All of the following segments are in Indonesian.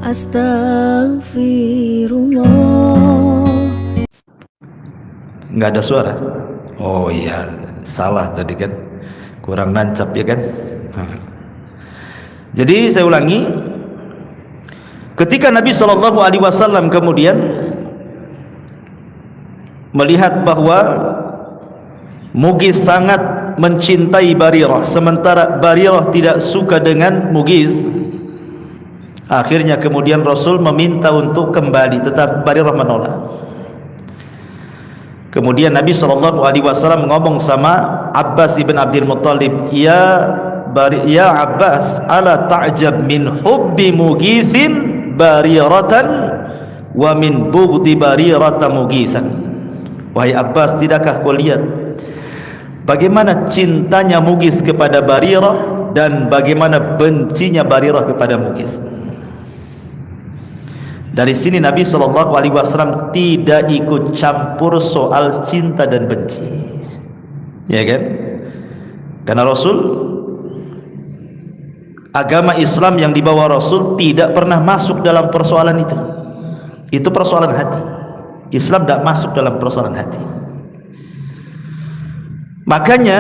Astaghfirullah. Nggak ada suara. Oh iya, salah tadi kan, kurang nancap ya kan. Jadi saya ulangi, ketika Nabi SAW kemudian melihat bahwa Mughith sangat mencintai Barirah, sementara Barirah tidak suka dengan Mughith, akhirnya kemudian Rasul meminta untuk kembali, tetapi Barirah menolak. Kemudian Nabi SAW ngomong sama Abbas ibn Abdul Muttalib, ya Abbas, ala ta'jab min hubbi Mughithin Bariratan wa min bughdi Barirata Mughithan. Wahai Abbas, tidakkah kau lihat bagaimana cintanya Mughith kepada Barirah dan bagaimana bencinya Barirah kepada Mughith. Dari sini Nabi SAW tidak ikut campur soal cinta dan benci, ya kan? Karena Rasul, agama Islam yang dibawa Rasul tidak pernah masuk dalam persoalan itu. Itu persoalan hati. Islam tidak masuk dalam persoalan hati. Makanya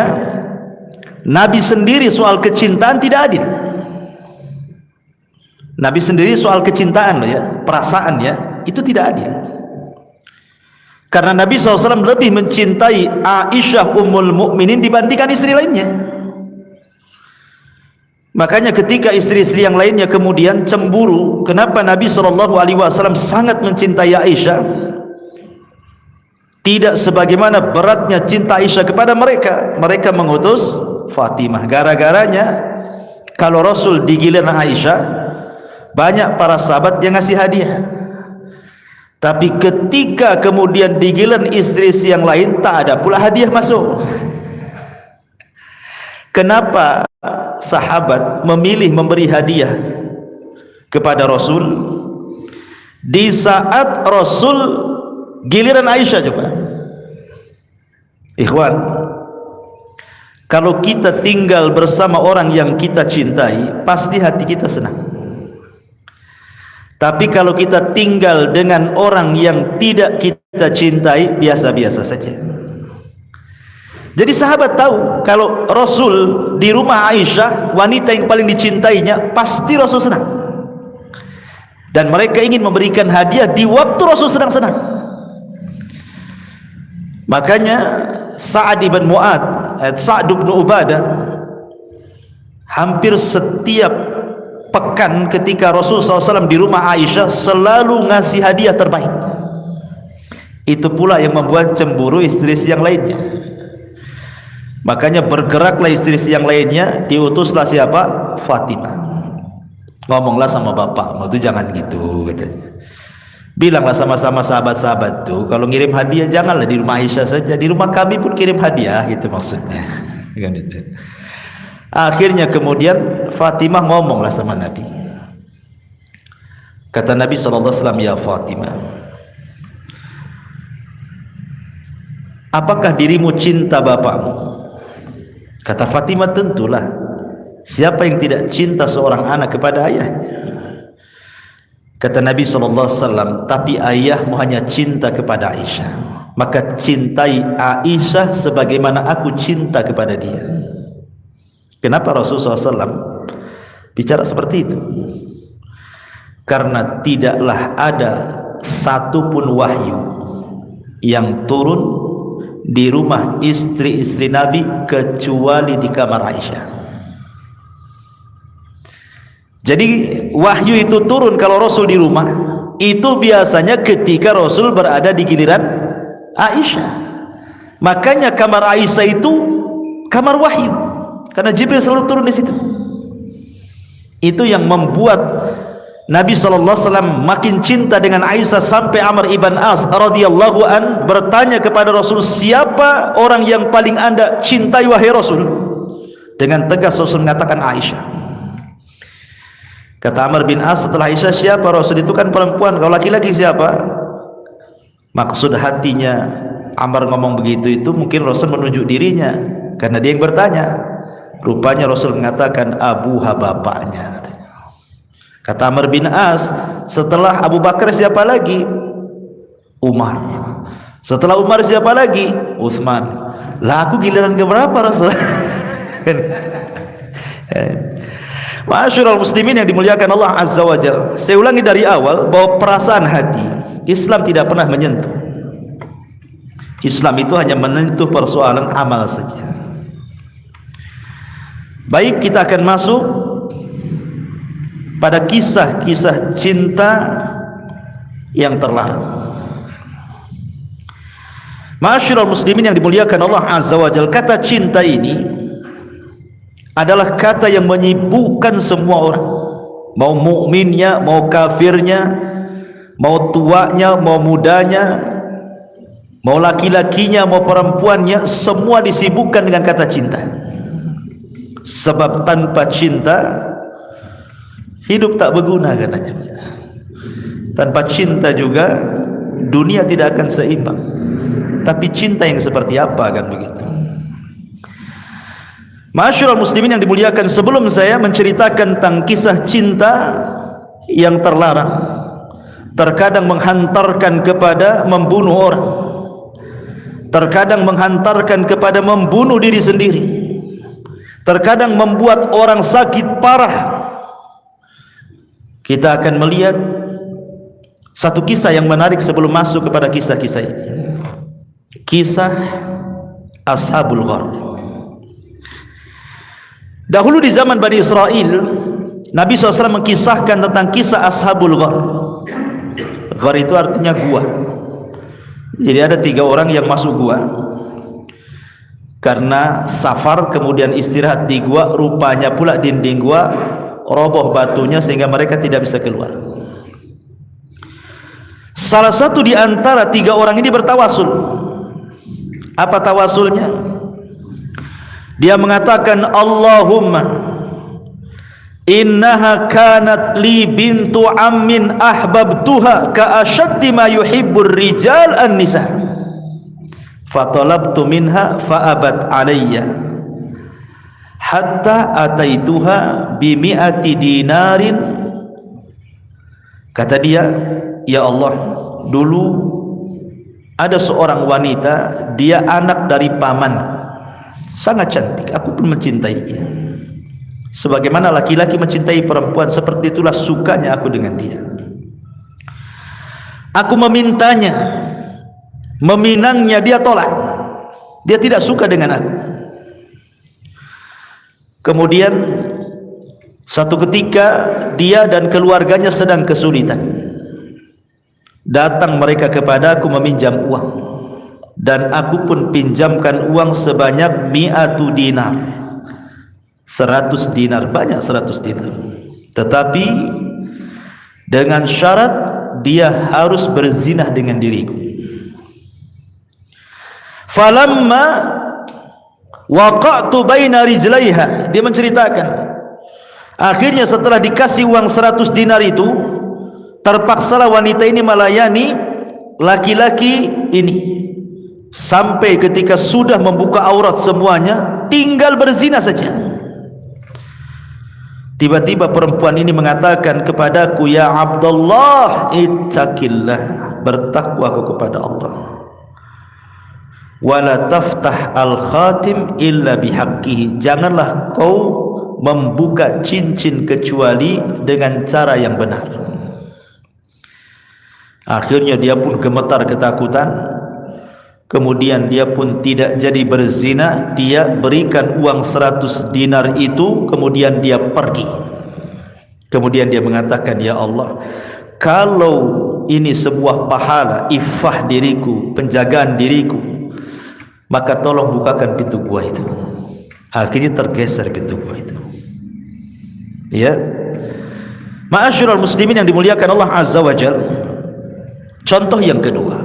Nabi sendiri soal kecintaan tidak adil. Nabi sendiri soal kecintaan loh ya, perasaan ya, itu tidak adil. Karena Nabi SAW lebih mencintai Aisyah Ummul Mukminin dibandingkan istri lainnya. Makanya ketika istri-istri yang lainnya kemudian cemburu, kenapa Nabi SAW sangat mencintai Aisyah? Tidak sebagaimana beratnya cinta Aisyah kepada mereka. Mereka mengutus Fatimah. Gara-garanya kalau Rasul digiliran Aisyah, banyak para sahabat yang ngasih hadiah. Tapi ketika kemudian digiliran istri-istri yang lain, tak ada pula hadiah masuk. Kenapa sahabat memilih memberi hadiah kepada Rasul di saat Rasul giliran Aisyah? Coba ikhwan, kalau kita tinggal bersama orang yang kita cintai, pasti hati kita senang. Tapi kalau kita tinggal dengan orang yang tidak kita cintai, biasa-biasa saja. Jadi sahabat tahu kalau Rasul di rumah Aisyah, wanita yang paling dicintainya, pasti Rasul senang. Dan mereka ingin memberikan hadiah di waktu Rasul sedang senang. Makanya Sa'ad bin Mu'adz, Sa'ad bin Ubadah, hampir setiap pekan ketika Rasulullah SAW di rumah Aisyah selalu ngasih hadiah terbaik. Itu pula yang membuat cemburu istri-istri yang lainnya. Makanya bergeraklah istri-istri yang lainnya, diutuslah siapa? Fatimah. Ngomonglah sama bapak, itu jangan gitu katanya. Bilanglah sama-sama sahabat-sahabat tuh, kalau ngirim hadiah janganlah di rumah Aisyah saja, di rumah kami pun kirim hadiah, gitu maksudnya. Gitu. Akhirnya kemudian Fatimah ngomonglah sama Nabi. Kata Nabi SAW, ya Fatimah, apakah dirimu cinta bapakmu? Kata Fatimah, tentulah. Siapa yang tidak cinta seorang anak kepada ayahnya? Kata Nabi SAW, tapi ayahmu hanya cinta kepada Aisyah, maka cintai Aisyah sebagaimana aku cinta kepada dia. Kenapa Rasulullah SAW bicara seperti itu? Karena tidaklah ada satupun wahyu yang turun di rumah istri-istri Nabi kecuali di kamar Aisyah. Jadi wahyu itu turun kalau Rasul di rumah, itu biasanya ketika Rasul berada di giliran Aisyah. Makanya kamar Aisyah itu kamar wahyu, karena Jibril selalu turun di situ. Itu yang membuat Nabi SAW makin cinta dengan Aisyah, sampai Amr ibn As radhiyallahu an bertanya kepada Rasul, siapa orang yang paling anda cintai wahai Rasul? Dengan tegas Rasul mengatakan Aisyah. Kata Amr bin As, setelah Aisyah siapa? Rasul itu kan perempuan, kalau laki-laki siapa? Maksud hatinya Amr ngomong begitu itu mungkin Rasul menunjuk dirinya, karena dia yang bertanya. Rupanya Rasul mengatakan abuha, bapaknya. Kata Amr bin As, Setelah Abu Bakar siapa lagi? Umar. Setelah Umar siapa lagi? Utsman. Lah aku giliran keberapa Rasul? Ma'asyiral muslimin yang dimuliakan Allah Azza wa Jalla. Saya ulangi dari awal bahwa perasaan hati Islam tidak pernah menyentuh. Islam itu hanya menyentuh persoalan amal saja. Baik, kita akan masuk pada kisah-kisah cinta yang terlarang. Ma'asyiral muslimin yang dimuliakan Allah Azza wa Jalla, kata cinta ini adalah kata yang menyibukkan semua orang, mau mukminnya, mau kafirnya, mau tuanya, mau mudanya, mau laki-lakinya, mau perempuannya, semua disibukkan dengan kata cinta. Sebab tanpa cinta hidup tak berguna katanya. Tanpa cinta juga dunia tidak akan seimbang. Tapi cinta yang seperti apa kan begitu? Ma'asyiral muslimin yang dimuliakan, sebelum saya menceritakan tentang kisah cinta yang terlarang, terkadang menghantarkan kepada membunuh orang, terkadang menghantarkan kepada membunuh diri sendiri, terkadang membuat orang sakit parah. Kita akan melihat satu kisah yang menarik sebelum masuk kepada kisah-kisah ini. Kisah Ashabul Ghar. Dahulu di zaman Bani Israel, Nabi SAW mengkisahkan tentang kisah Ashabul Ghar. Ghar itu artinya gua. Jadi ada 3 orang yang masuk gua karena safar, kemudian istirahat di gua. Rupanya pula dinding gua roboh batunya sehingga mereka tidak bisa keluar. Salah satu di antara 3 orang ini bertawasul. Apa tawasulnya? Dia mengatakan, Allahumma innaha kanat li bintu ammin ahbabtuha ka ashaddi ma yuhibbur rijal an-nisa fatalabtu minha fa'abat alayya hatta ataituha bi mi'ati dinarin. Kata dia, ya Allah, dulu ada seorang wanita, dia anak dari paman, sangat cantik, aku pun mencintainya. Sebagaimana laki-laki mencintai perempuan, seperti itulah sukanya aku dengan dia. Aku memintanya, meminangnya, dia tolak, dia tidak suka dengan aku. Kemudian satu ketika dia dan keluarganya sedang kesulitan. Datang mereka kepadaku meminjam uang, dan aku pun pinjamkan uang sebanyak 100 dinar, 100 dinar, banyak 100 dinar. Tetapi dengan syarat dia harus berzinah dengan diriku. Falamma waqa'tu baina rijlaiha, dia menceritakan, akhirnya setelah dikasih uang 100 dinar itu, terpaksalah wanita ini melayani laki-laki ini sampai ketika sudah membuka aurat semuanya, tinggal berzina saja. Tiba-tiba perempuan ini mengatakan kepadaku, ya Abdullah, ittaqillah, bertakwa aku kepada Allah, wala taftah al-khatim illa bihaqqihi, janganlah kau membuka cincin kecuali dengan cara yang benar. Akhirnya dia pun gemetar ketakutan. Kemudian dia pun tidak jadi berzina. Dia berikan uang 100 dinar itu, kemudian dia pergi. Kemudian dia mengatakan, ya Allah, kalau ini sebuah pahala, iffah diriku, penjagaan diriku, maka tolong bukakan pintu gua itu. Akhirnya tergeser pintu gua itu. Ya, ma'asyiral muslimin yang dimuliakan Allah Azza wa Jalla. Contoh yang kedua,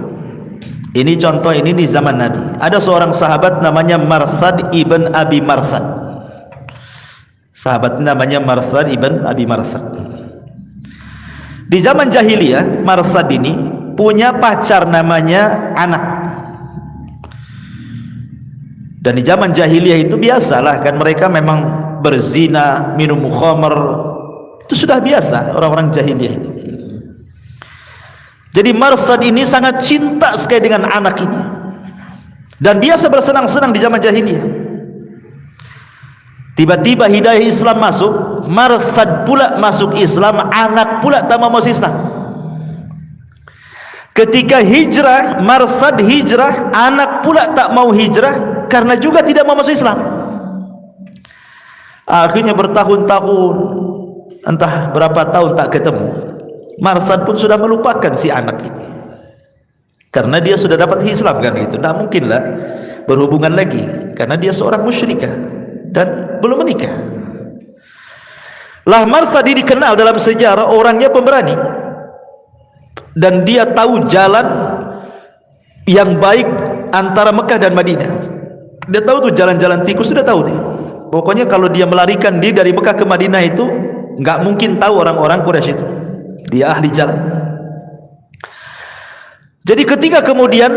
ini contoh ini di zaman Nabi. Ada seorang sahabat namanya Marthad ibn Abi Marthad. Sahabat namanya Marthad ibn Abi Marthad. Di zaman jahiliyah, Marthad ini punya pacar namanya Anak. Dan di zaman jahiliyah itu biasalah kan, mereka memang berzina, minum khamr, itu sudah biasa orang-orang jahiliyah itu. Jadi Marsad ini sangat cinta sekali dengan anak ini, dan biasa bersenang-senang di zaman jahiliyah. Tiba-tiba hidayah Islam masuk, Marsad pula masuk Islam, anak pula tak mau masuk Islam. Ketika hijrah, Marsad hijrah, anak pula tak mau hijrah karena juga tidak mau masuk Islam. Akhirnya bertahun-tahun, entah berapa tahun tak ketemu, Marsad pun sudah melupakan si anak ini, karena dia sudah dapat Islam kan gitu. Tak mungkinlah berhubungan lagi, karena dia seorang musyrikah dan belum menikah. Lah Marsad ini dikenal dalam sejarah orangnya pemberani, dan dia tahu jalan yang baik antara Mekah dan Madinah. Dia tahu tuh jalan-jalan tikus, sudah tahu dia. Pokoknya kalau dia melarikan diri dari Mekah ke Madinah itu nggak mungkin tahu orang-orang Quraisy itu. Dia ahli jalan. Jadi ketika kemudian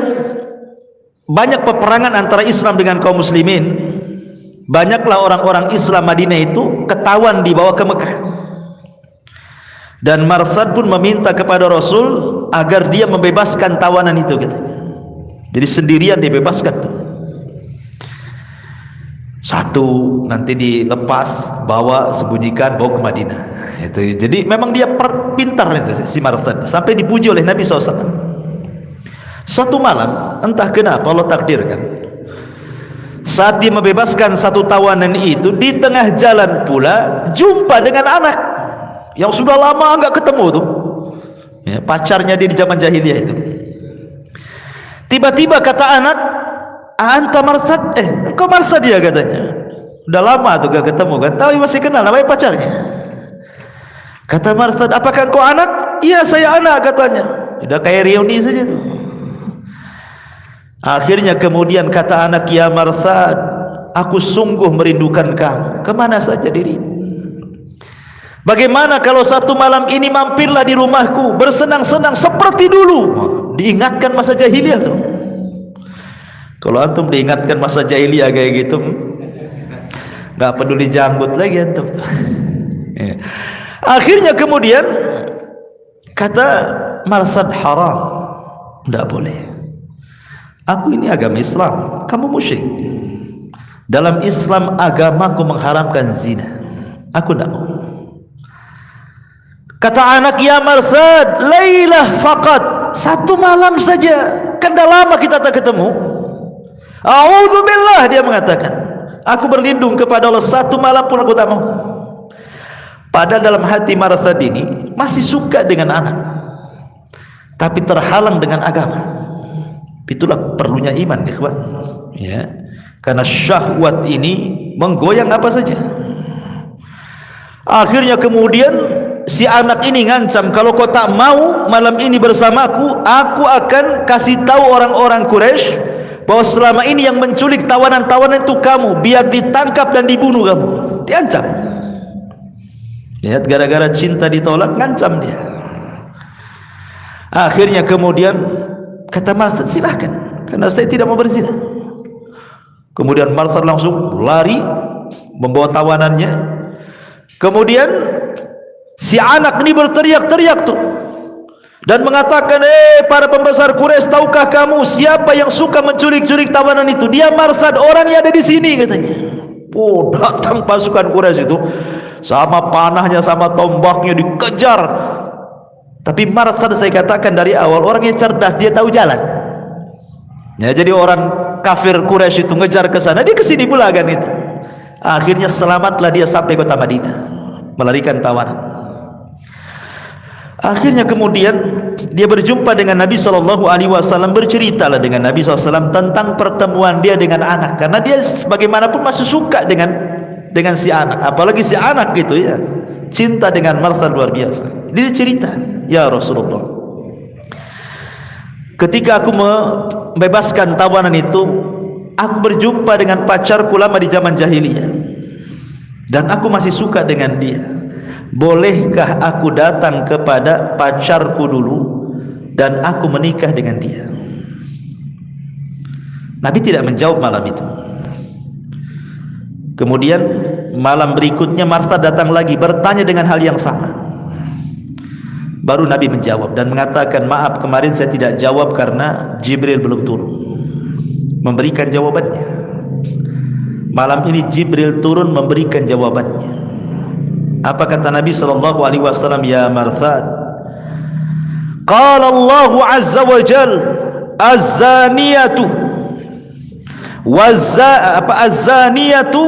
banyak peperangan antara Islam dengan kaum muslimin, banyaklah orang-orang Islam Madinah itu ketahuan dibawa ke Mekah. Dan Marsad pun meminta kepada Rasul agar dia membebaskan tawanan itu, katanya. Jadi sendirian dibebaskan tuh. Satu nanti dilepas, bawa, sembunyikan, bawa ke Madinah. Itu. Jadi memang dia pintar itu si Marsad, sampai dipuji oleh Nabi SAW. Satu malam, entah kenapa Allah takdirkan, saat dia membebaskan satu tawanan itu, di tengah jalan pula jumpa dengan anak yang sudah lama enggak ketemu tuh, ya, pacarnya dia di zaman jahiliyah itu. Tiba-tiba kata anak, "Anta Marsad?" Engkau Marsad dia, katanya. Udah lama tuh gak ketemu kan, tapi masih kenal namanya pacarnya. Kata Marsad, "Apakah engkau anak?" "Iya, saya anak," katanya. Udah kayak reuni saja tuh. Akhirnya kemudian kata anak, "Ya Marsad, aku sungguh merindukan kamu. Kemana saja dirimu? Bagaimana kalau satu malam ini mampirlah di rumahku, bersenang-senang seperti dulu." Diingatkan masa jahiliyah tuh. Kalau antum diingatkan masa jahiliyah kayak gitu, nggak peduli janggut lagi antum. Akhirnya kemudian kata Marsad, "Haram, tidak boleh. Aku ini agama Islam, kamu musyrik. Dalam Islam agamaku mengharamkan zina. Aku tidak mau." Kata anak, "Ya Marsad, lailah faqat." Satu malam saja, kan dah lama kita tak ketemu. "A'udzubillah," dia mengatakan, "aku berlindung kepada Allah, satu malam pun aku tak mau." Padahal dalam hati Marsad ini masih suka dengan anak, tapi terhalang dengan agama. Itulah perlunya iman, ikhwan, ya. Karena syahwat ini menggoyang apa saja. Akhirnya kemudian si anak ini ngancam, "Kalau kau tak mau malam ini bersamaku, aku akan kasih tahu orang-orang Quraisy bahwa selama ini yang menculik tawanan-tawanan itu kamu, biar ditangkap dan dibunuh kamu." Diancam. Lihat, gara-gara cinta ditolak, ngancam dia. Akhirnya kemudian kata Marsad, "Silahkan, karena saya tidak mau berzina." Kemudian Marsad langsung lari membawa tawanannya. Kemudian si anak ini berteriak-teriak tuh dan mengatakan, para pembesar Quraisy, tahukah kamu siapa yang suka menculik-culik tawanan itu? Dia Marsad, orang yang ada di sini," katanya. Oh, datang pasukan Quraisy itu sama panahnya, sama tombaknya, dikejar. Tapi Marsad, saya katakan dari awal, orangnya cerdas, dia tahu jalan. Ya, jadi orang kafir Quraisy itu ngejar ke sana, dia ke sini pula kan itu. Akhirnya selamatlah dia sampai kota Madinah, melarikan tawanan. Akhirnya kemudian dia berjumpa dengan Nabi SAW, berceritalah dengan Nabi SAW tentang pertemuan dia dengan anak, karena dia bagaimanapun masih suka dengan si anak, apalagi si anak gitu ya, cinta dengan Marsad luar biasa. Dia cerita, "Ya Rasulullah, ketika aku membebaskan tawanan itu, aku berjumpa dengan pacarku lama di zaman jahiliyah, dan aku masih suka dengan dia. Bolehkah aku datang kepada pacarku dulu dan aku menikah dengan dia?" Nabi tidak menjawab malam itu. Kemudian malam berikutnya Marsad datang lagi, bertanya dengan hal yang sama. Baru Nabi menjawab dan mengatakan, maaf kemarin saya tidak jawab karena Jibril belum turun memberikan jawabannya. Malam ini Jibril turun memberikan jawabannya. Apa kata Nabi SAW? Ya Marthad, qala Allah azza wa jal, az-zaniyatu az-zaniyatu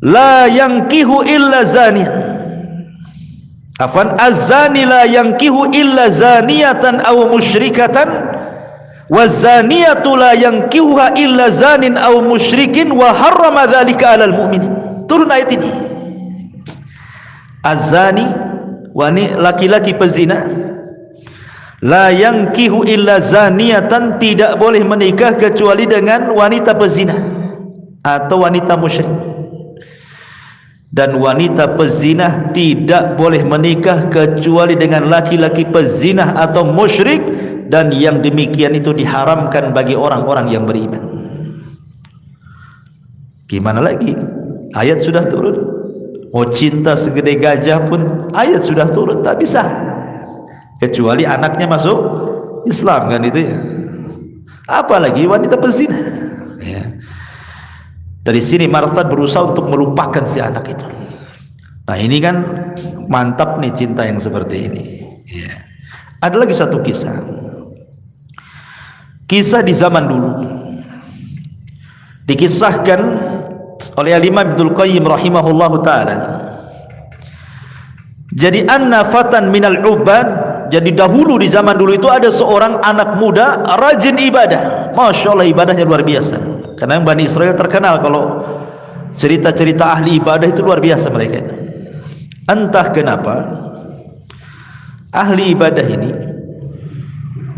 la yankihu illa zaniyan. Afan, az-zani la yankihu illa zaniyatan aw musyrikatan, waz-zaniyatu la yankihuha illa zanin aw musyrikin wa harrama dzalika 'alal mu'minin. Turun ayat ini. Az-zani, laki-laki pezina, la yankihu illa zaniyatan, tidak boleh menikah kecuali dengan wanita pezina atau wanita musyrik. Dan wanita pezinah tidak boleh menikah kecuali dengan laki-laki pezinah atau musyrik, dan yang demikian itu diharamkan bagi orang-orang yang beriman. Gimana lagi? Ayat sudah turun. Mau cinta segede gajah pun ayat sudah turun, tak bisa kecuali anaknya masuk Islam, kan itu ya. Apalagi wanita pezinah ya. Dari sini Marthad berusaha untuk melupakan si anak itu. Nah ini kan mantap nih cinta yang seperti ini ya. Ada lagi satu kisah di zaman dulu, dikisahkan oleh Al-Imam Ibnul Qayyim rahimahullahu ta'ala. Jadi anna fatan minal ubad, jadi dahulu di zaman dulu itu ada seorang anak muda rajin ibadah. Masya Allah, ibadahnya luar biasa. Karena Bani Israel terkenal kalau cerita-cerita ahli ibadah itu luar biasa mereka itu. Entah kenapa ahli ibadah ini,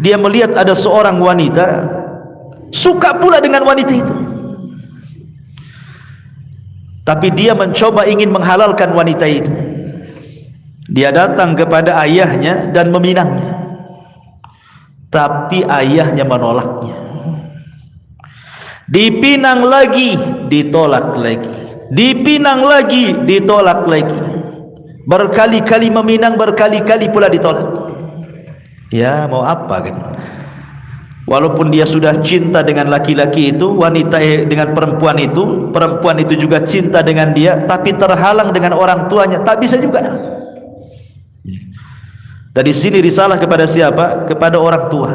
dia melihat ada seorang wanita, suka pula dengan wanita itu. Tapi dia mencoba ingin menghalalkan wanita itu. Dia datang kepada ayahnya dan meminangnya. Tapi ayahnya menolaknya. Dipinang lagi, ditolak lagi. Dipinang lagi, ditolak lagi. Berkali-kali meminang, berkali-kali pula ditolak. Ya mau apa kan? Walaupun dia sudah cinta dengan laki-laki itu, wanita dengan perempuan itu juga cinta dengan dia, tapi terhalang dengan orang tuanya, tak bisa juga. Dari sini risalah kepada siapa? Kepada orang tua.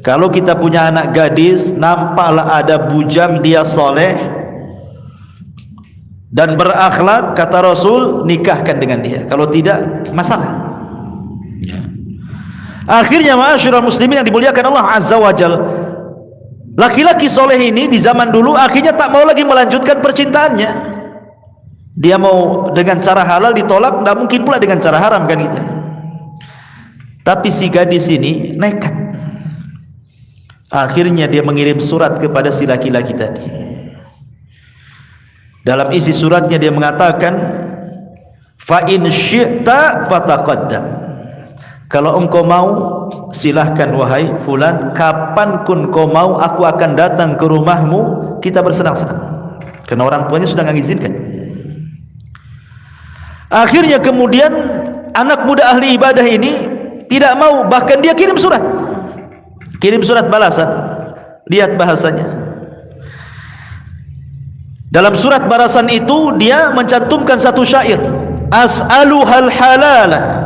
Kalau kita punya anak gadis, nampaklah ada bujang, dia soleh dan berakhlak, kata Rasul, nikahkan dengan dia. Kalau tidak, masalah. Akhirnya ma'asyiral muslimin yang dimuliakan Allah azza wa jal, laki-laki soleh ini di zaman dulu akhirnya tak mau lagi melanjutkan percintaannya. Dia mau dengan cara halal, ditolak, tidak mungkin pula dengan cara haram, kan kita. Tapi si gadis ini nekat. Akhirnya dia mengirim surat kepada si laki-laki tadi. Dalam isi suratnya dia mengatakan, fa in syi'ta fataqaddam, kalau engkau mau silahkan wahai fulan, kapanpun kau mau aku akan datang ke rumahmu, kita bersenang-senang. Karena orang tuanya sudah mengizinkan. Akhirnya kemudian anak muda ahli ibadah ini tidak mau, bahkan dia kirim surat balasan. Lihat bahasanya. Dalam surat balasan itu dia mencantumkan satu syair, as'aluhal halala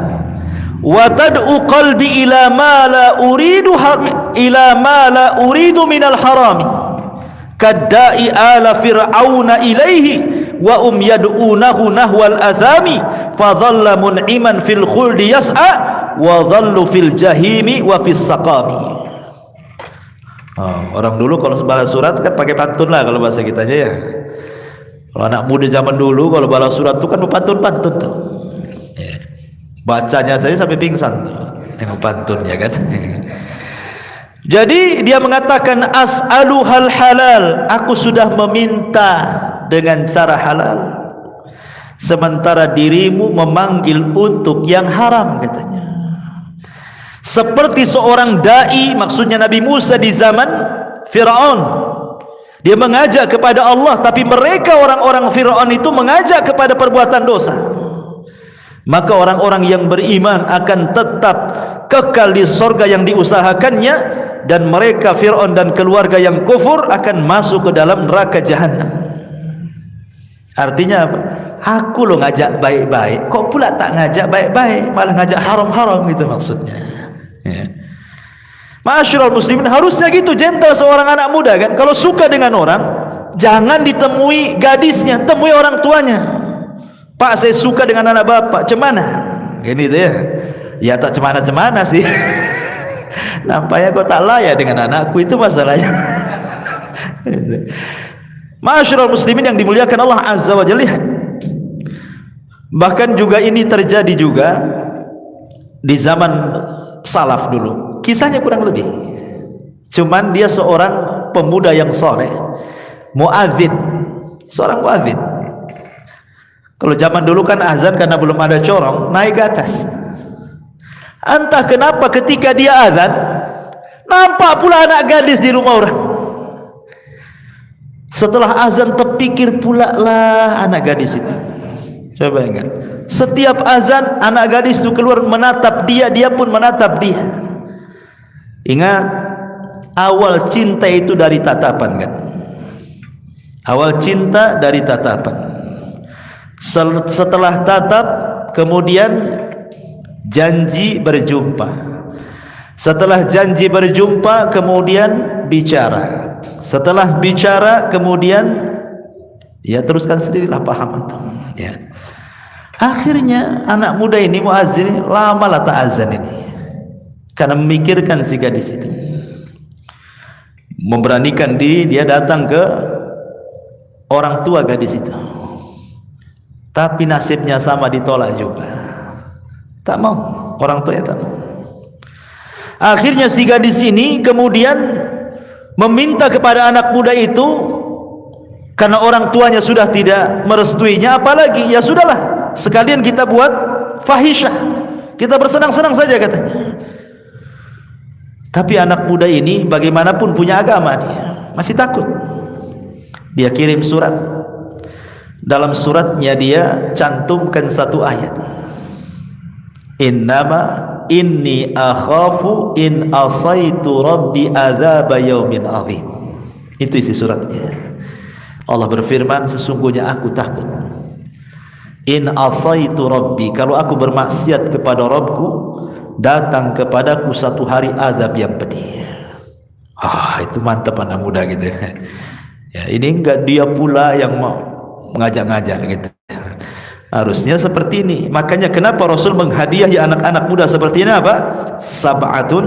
wa tad'u qalbi ila ma la uridu minal harami kadda'i ala fir'auna ilaihi wa yad'unahu nahwal athami fadhalla mun'iman fil khuldi yas'a wa dhallu fil jahimi wa fis saqami. Orang dulu kalau balas surat kan pakai pantun lah kalau bahasa kita aja ya. Kalau anak muda zaman dulu kalau balas surat itu kan pantun-pantun tuh. Bacanya saya sampai pingsan tuh dengan pantunnya kan. Jadi dia mengatakan as'aluhal halal, aku sudah meminta dengan cara halal, sementara dirimu memanggil untuk yang haram, katanya. Seperti seorang dai, maksudnya Nabi Musa di zaman Fir'aun. Dia mengajak kepada Allah, tapi mereka orang-orang Fir'aun itu mengajak kepada perbuatan dosa. maka orang-orang yang beriman akan tetap kekal di surga yang diusahakannya, dan mereka Fir'aun dan keluarga yang kufur akan masuk ke dalam neraka jahanam. Artinya apa? Aku lo ngajak baik-baik, kok pula tak ngajak baik-baik, malah ngajak haram-haram, gitu maksudnya. Ya. Ma'asyiral muslimin, harusnya gitu gentle seorang anak muda kan. Kalau suka dengan orang, jangan ditemui gadisnya, temui orang tuanya. Pak, saya suka dengan anak bapak, cemana? Gini tuh ya. Ya tak cemana-cemana sih. Nampaknya kau tak layak dengan anakku, itu masalahnya. Ma'asyiral muslimin yang dimuliakan Allah Azza wa Jalla, lihat. Bahkan juga ini terjadi juga di zaman salaf dulu. Kisahnya kurang lebih. Cuman dia seorang pemuda yang soleh, muadzin, seorang muadzin. Kalau zaman dulu kan azan karena belum ada corong, naik ke atas. Entah kenapa ketika dia azan, nampak pula anak gadis di rumah orang. Setelah azan terpikir pula lah anak gadis itu. Coba bayangkan, setiap azan anak gadis itu keluar menatap dia, dia pun menatap dia. Ingat, awal cinta itu dari tatapan kan. Awal cinta dari tatapan. Setelah tatap, kemudian janji berjumpa. Setelah janji berjumpa, kemudian bicara. Setelah bicara, kemudian ya teruskan sendirilah, paham antum ya. Akhirnya anak muda ini muazzin lama lah tak azan ini, karena memikirkan si gadis itu. Memberanikan diri dia datang ke orang tua gadis itu, tapi nasibnya sama, ditolak juga. Tak mau, orang tuanya tak mau. Akhirnya si gadis ini kemudian meminta kepada anak muda itu, karena orang tuanya sudah tidak merestuinya, apalagi ya sudahlah, sekalian kita buat fahisyah, kita bersenang-senang saja katanya. Tapi anak muda ini bagaimanapun punya agama, dia masih takut. Dia kirim surat. Dalam suratnya dia cantumkan satu ayat, innama inni akhafu in asaitu rabbi adzaba yaumin azim. Itu isi suratnya. Allah berfirman, sesungguhnya aku takut, in asaitu rabbi, kalau aku bermaksiat kepada Rabbku, datang kepadaku satu hari azab yang pedih. Itu mantap anak muda gitu ya. Ini enggak dia pula yang mau mengajak-ngajak gitu. Harusnya seperti ini. Makanya kenapa Rasul menghadiahi anak-anak muda seperti ini apa? Sab'atun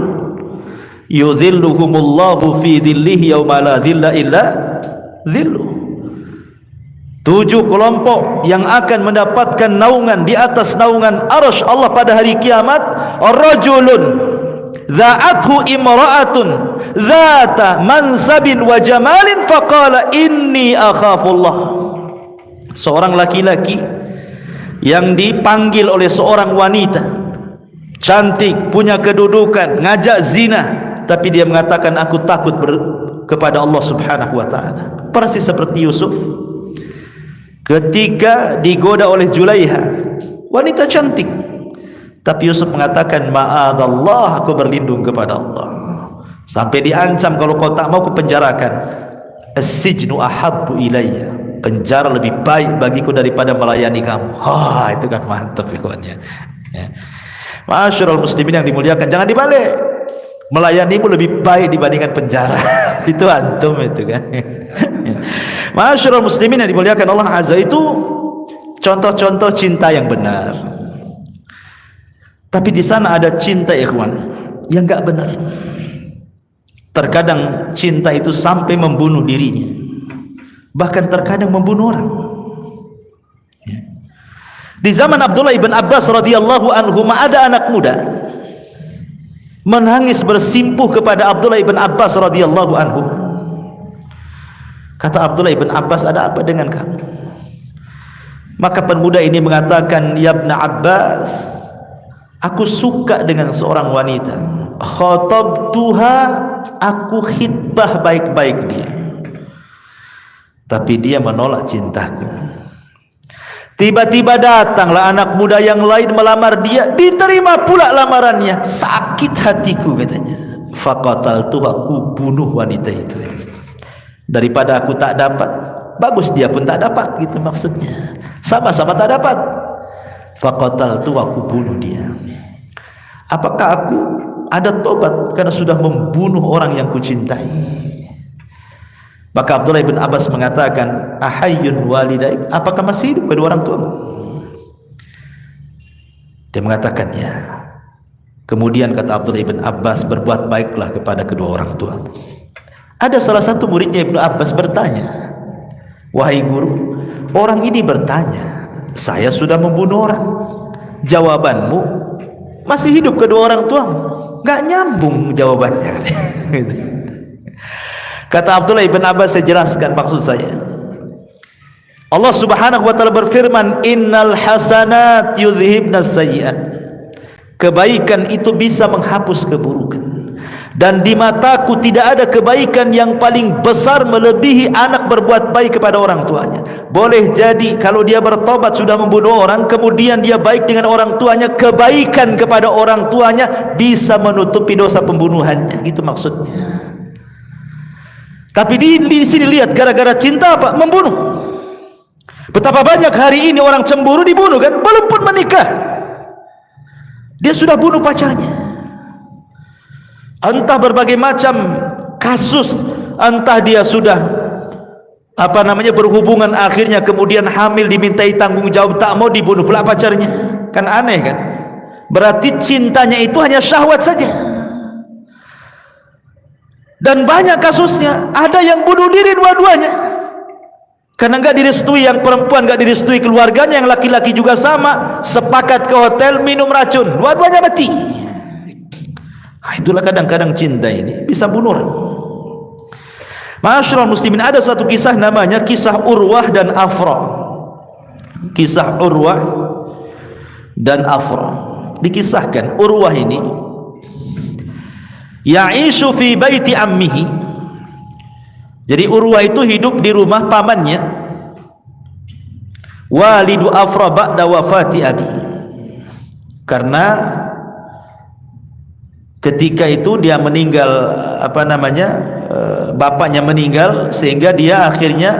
yudhilluhumullahu fi dhillihi yauma la dhilla illa dhilluh. 7 kelompok yang akan mendapatkan naungan di atas naungan arsy Allah pada hari kiamat. Rajulun dha'athu imra'atun dhata mansabin wa jamalin faqala inni akhafullah. Seorang laki-laki yang dipanggil oleh seorang wanita cantik, punya kedudukan, ngajak zina, tapi dia mengatakan aku takut kepada Allah Subhanahu wa taala. Persis seperti Yusuf ketika digoda oleh Julaiha, wanita cantik, tapi Yusuf mengatakan ma'adallah, aku berlindung kepada Allah. Sampai diancam, kalau kau tak mau kupenjarakan. As-sijnu ahabbu ilayya, penjara lebih baik bagiku daripada melayani kamu. Itu kan mantap ikhwannya ya. Ma'asyiral muslimin yang dimuliakan, jangan dibalik, melayanimu lebih baik dibandingkan penjara. Itu antum itu kan. Ma'asyiral muslimin yang dimuliakan Allah Azza, itu contoh-contoh cinta yang benar. Tapi di sana ada cinta ikhwan yang enggak benar. Terkadang cinta itu sampai membunuh dirinya, bahkan terkadang membunuh orang. Di zaman Abdullah ibn Abbas radhiyallahu anhu, ada anak muda menangis bersimpuh kepada Abdullah ibn Abbas radhiyallahu anhu. Kata Abdullah ibn Abbas, ada apa dengan kamu? Maka pemuda ini mengatakan, ya ibn Abbas, aku suka dengan seorang wanita, khatabtuha, aku khitbah baik-baik dia, tapi dia menolak cintaku. Tiba-tiba datanglah anak muda yang lain melamar dia, diterima pula lamarannya. Sakit hatiku katanya. Faqataltu, aku bunuh wanita itu katanya. Daripada aku tak dapat, bagus dia pun tak dapat, gitu maksudnya. Sama-sama tak dapat. Faqataltu, aku bunuh dia. Apakah aku ada tobat karena sudah membunuh orang yang kucintai? Maka Abdullah bin Abbas mengatakan, ahayyun walidaik, apakah masih hidup kedua orang tuamu? Dia mengatakan ya. Kemudian kata Abdullah bin Abbas, berbuat baiklah kepada kedua orang tuamu. Ada salah satu muridnya Ibnu Abbas bertanya, wahai guru, orang ini bertanya, saya sudah membunuh orang, jawabanmu masih hidup kedua orang tuamu. Gak nyambung jawabannya. Kata Abdullah ibn Abbas, saya jelaskan maksud saya. Allah subhanahu wa ta'ala berfirman, innal hasanat yudhibnas sayyiat. Kebaikan itu bisa menghapus keburukan. Dan di mataku tidak ada kebaikan yang paling besar melebihi anak berbuat baik kepada orang tuanya. Boleh jadi kalau dia bertobat sudah membunuh orang, kemudian dia baik dengan orang tuanya, kebaikan kepada orang tuanya bisa menutupi dosa pembunuhannya. Gitu maksudnya. Tapi di sini lihat, gara-gara cinta apa? Membunuh. Betapa banyak hari ini orang cemburu dibunuh kan? Belum pun menikah, dia sudah bunuh pacarnya. Entah berbagai macam kasus, entah dia sudah berhubungan, akhirnya kemudian hamil, dimintai tanggung jawab, tak mau, dibunuh pula pacarnya. Kan aneh kan? Berarti cintanya itu hanya syahwat saja. Dan banyak kasusnya, ada yang bunuh diri dua-duanya karena enggak direstui, yang perempuan enggak direstui keluarganya, yang laki-laki juga sama, sepakat ke hotel minum racun, dua-duanya mati. Itulah kadang-kadang cinta ini bisa bunuh orang. Ma'asyiral muslimin, ada satu kisah namanya kisah Urwah dan Afra. Kisah Urwah dan Afra. Dikisahkan Urwah ini ya'ishu fi baiti ammihi. Jadi Urwah itu hidup di rumah pamannya. Walidu Afra ba'da wafati abi. Karena ketika itu dia meninggal, bapaknya meninggal, sehingga dia akhirnya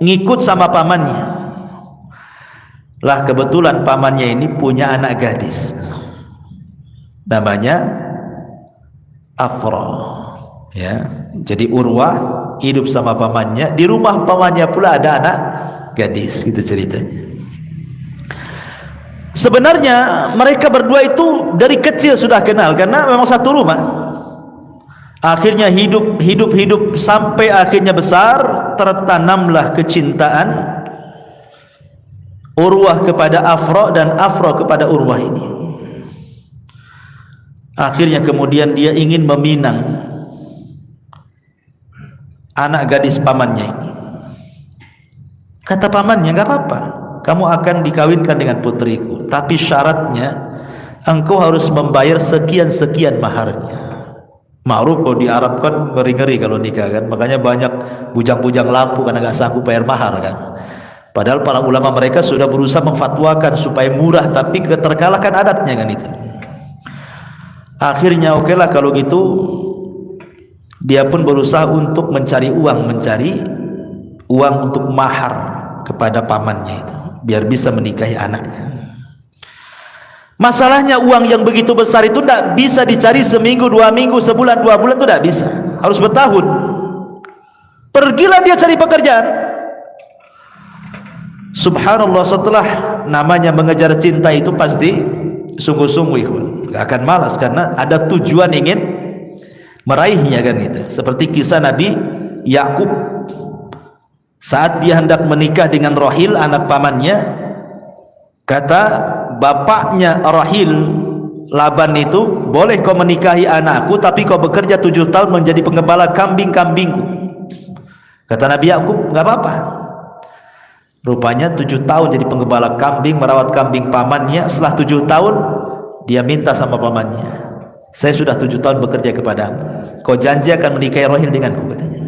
ngikut sama pamannya. Lah kebetulan pamannya ini punya anak gadis, namanya Afra, ya. Jadi Urwah hidup sama pamannya, di rumah pamannya pula ada anak gadis, gitu ceritanya. Sebenarnya mereka berdua itu dari kecil sudah kenal, karena memang satu rumah. Akhirnya hidup sampai akhirnya besar, tertanamlah kecintaan Urwah kepada Afra dan Afra kepada Urwah ini. Akhirnya kemudian dia ingin meminang anak gadis pamannya ini. Kata pamannya, enggak apa-apa, kamu akan dikawinkan dengan putriku, tapi syaratnya engkau harus membayar sekian-sekian maharnya. Ma'ruf kalau di Arab kan ngeri-ngeri kalau nikah kan, makanya banyak bujang-bujang lampu karena enggak sanggup bayar mahar kan. Padahal para ulama mereka sudah berusaha memfatwakan supaya murah, tapi keterkalahkan adatnya kan itu. Akhirnya okelah kalau gitu, dia pun berusaha untuk mencari uang untuk mahar kepada pamannya itu, biar bisa menikahi anaknya. Masalahnya uang yang begitu besar itu tidak bisa dicari seminggu, 2 minggu, sebulan, 2 bulan, itu tidak bisa, harus bertahun. Pergilah dia cari pekerjaan. Subhanallah, setelah namanya mengejar cinta itu pasti sungguh-sungguh, ikhwan, gak akan malas, karena ada tujuan ingin meraihnya kan gitu. Seperti kisah Nabi Yakub saat dia hendak menikah dengan Rahil, anak pamannya. Kata bapaknya Rahil, Laban itu, boleh kau menikahi anakku, tapi kau bekerja 7 tahun menjadi penggembala kambing-kambingku. Kata Nabi Yakub, gak apa-apa. Rupanya 7 tahun jadi penggembala kambing, merawat kambing pamannya. Setelah 7 tahun dia minta sama pamannya, saya sudah 7 tahun bekerja kepadamu, kau janji akan menikahi Rahil denganku, katanya.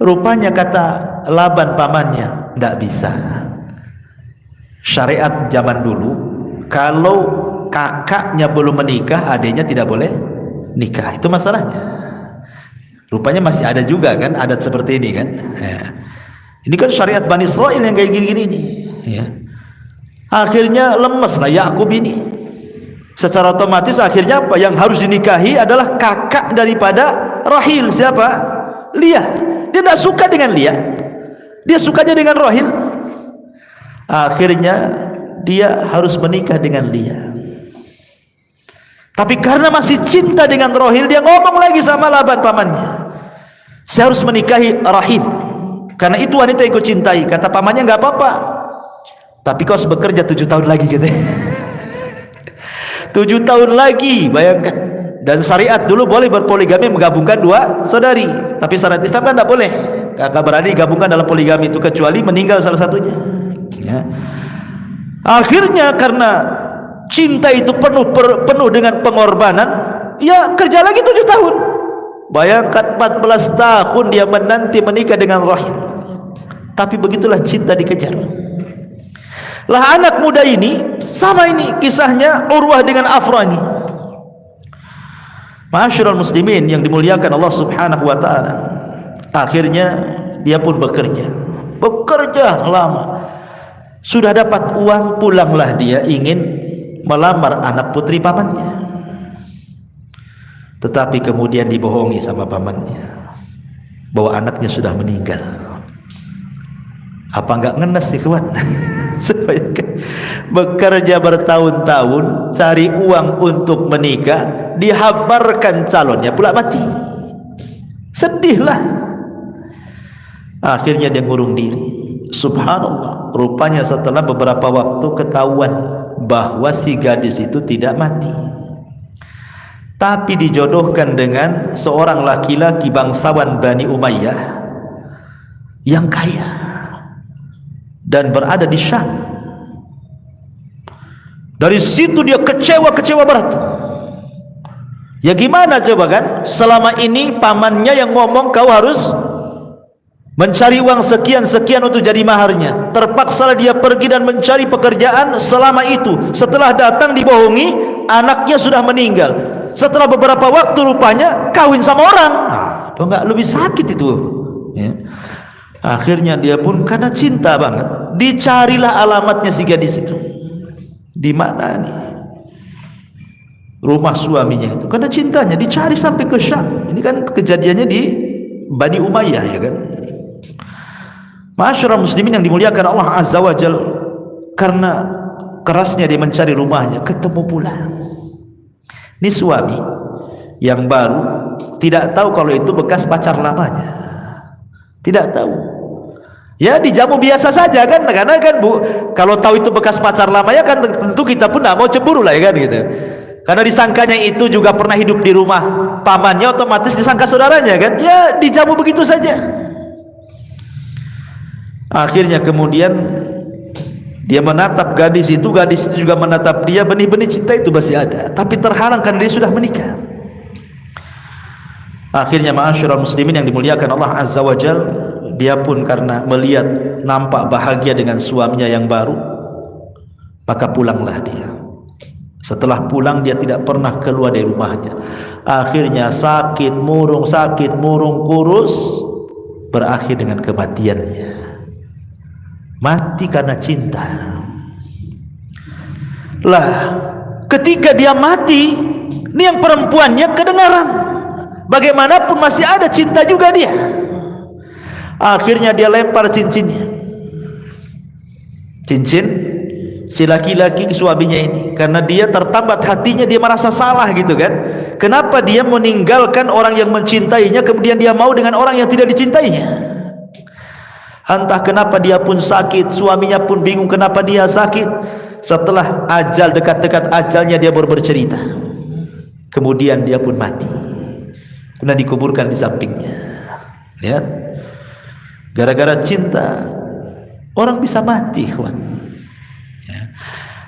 Rupanya kata Laban pamannya, tidak bisa, syariat zaman dulu, kalau kakaknya belum menikah, adiknya tidak boleh nikah. Itu masalahnya. Rupanya masih ada juga kan adat seperti ini kan. Ya. Ini kan syariat Bani Israel yang kayak gini-gini ini. Ya. Akhirnya lemes lah Yakub ini. Secara otomatis akhirnya apa? Yang harus dinikahi adalah kakak daripada Rahil. Siapa? Lia. Dia tidak suka dengan Lia, dia sukanya dengan Rahil. Akhirnya dia harus menikah dengan Lia. Tapi karena masih cinta dengan Rahil, dia ngomong lagi sama Laban pamannya, saya harus menikahi Rahil karena itu wanita yang ku cintai. Kata pamannya, nggak apa-apa, tapi kau harus bekerja 7 tahun lagi gitu. 7 tahun lagi, bayangkan. Dan syariat dulu boleh berpoligami, menggabungkan 2 saudari, tapi syariat Islam kan tidak boleh. Kakak beradik gabungkan dalam poligami itu kecuali meninggal salah satunya. Ya. Akhirnya karena cinta itu penuh dengan pengorbanan, ya kerja lagi 7 tahun. Bayangkan 14 tahun dia menanti menikah dengan Rahil. Tapi begitulah cinta dikejar. Lah anak muda ini sama ini kisahnya Urwah dengan Afrani. Ma'asyiral muslimin yang dimuliakan Allah Subhanahu wa taala. Akhirnya dia pun bekerja lama. Sudah dapat uang, pulanglah dia ingin melamar anak putri pamannya. Tetapi kemudian dibohongi sama pamannya bahwa anaknya sudah meninggal. Apa enggak ngenes sih kawan? Bekerja bertahun-tahun cari uang untuk menikah, dihabarkan calonnya pula mati. Sedihlah. Akhirnya dia ngurung diri. Subhanallah, rupanya setelah beberapa waktu ketahuan bahwa si gadis itu tidak mati, tapi dijodohkan dengan seorang laki-laki bangsawan Bani Umayyah yang kaya dan berada di Syam. Dari situ dia kecewa berat. Ya gimana coba kan? Selama ini pamannya yang ngomong kau harus mencari uang sekian-sekian untuk jadi maharnya. Terpaksalah dia pergi dan mencari pekerjaan selama itu. Setelah datang dibohongi, anaknya sudah meninggal. Setelah beberapa waktu rupanya kawin sama orang. Apa enggak lebih sakit itu? Ya. Akhirnya dia pun karena cinta banget, dicarilah alamatnya si gadis itu. Di mana nih rumah suaminya itu? Karena cintanya dicari sampai ke Syam. Ini kan kejadiannya di Bani Umayyah ya kan. Ma'asyiral muslimin yang dimuliakan Allah Azza wa Jalla, karena kerasnya dia mencari rumahnya, ketemu pula. Ini suami yang baru tidak tahu kalau itu bekas pacar lamanya. Tidak tahu. Ya dijamu biasa saja kan, karena kan Bu, kalau tahu itu bekas pacar lamanya kan tentu kita pun tidak mau cemburu lah ya kan gitu. Karena disangkanya itu juga pernah hidup di rumah pamannya, otomatis disangka saudaranya kan. Ya dijamu begitu saja. Akhirnya kemudian dia menatap gadis itu juga menatap dia. Benih-benih cinta itu masih ada, tapi terhalang karena dia sudah menikah. Akhirnya ma'asyiral muslimin yang dimuliakan Allah Azza wa Jalla, dia pun karena melihat nampak bahagia dengan suaminya yang baru, maka pulanglah dia. Setelah pulang dia tidak pernah keluar dari rumahnya. Akhirnya sakit murung kurus, berakhir dengan kematiannya. Mati karena cinta. Lah ketika dia mati, ini yang perempuannya kedengaran, bagaimanapun masih ada cinta juga dia. Akhirnya dia lempar cincin si laki-laki suaminya ini, karena dia tertambat hatinya, dia merasa salah gitu kan. Kenapa dia meninggalkan orang yang mencintainya, kemudian dia mau dengan orang yang tidak dicintainya? Entah kenapa dia pun sakit, suaminya pun bingung kenapa dia sakit. Setelah ajal, dekat-dekat ajalnya, dia baru bercerita. Kemudian dia pun mati, kemudian dikuburkan di sampingnya. Lihat, gara-gara cinta orang bisa mati, kawan. Ya.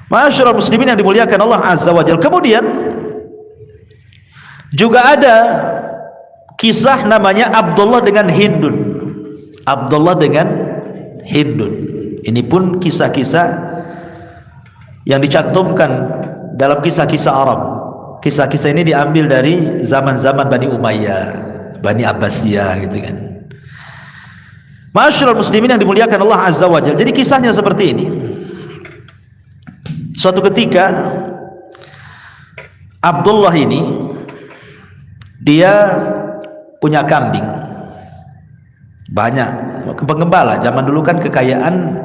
Ma'asyiral muslimin yang dimuliakan Allah Azza wa Jalla. Kemudian juga ada kisah namanya Abdullah dengan Hindun. Abdullah dengan Hindun. Ini pun kisah-kisah yang dicantumkan dalam kisah-kisah Arab. Kisah-kisah ini diambil dari zaman-zaman Bani Umayyah, Bani Abbasiyah gitu kan. Ma'asyiral muslimin yang dimuliakan Allah Azza wa Jalla. Jadi kisahnya seperti ini. Suatu ketika Abdullah ini dia punya kambing banyak, penggembala. Zaman dulu kan kekayaan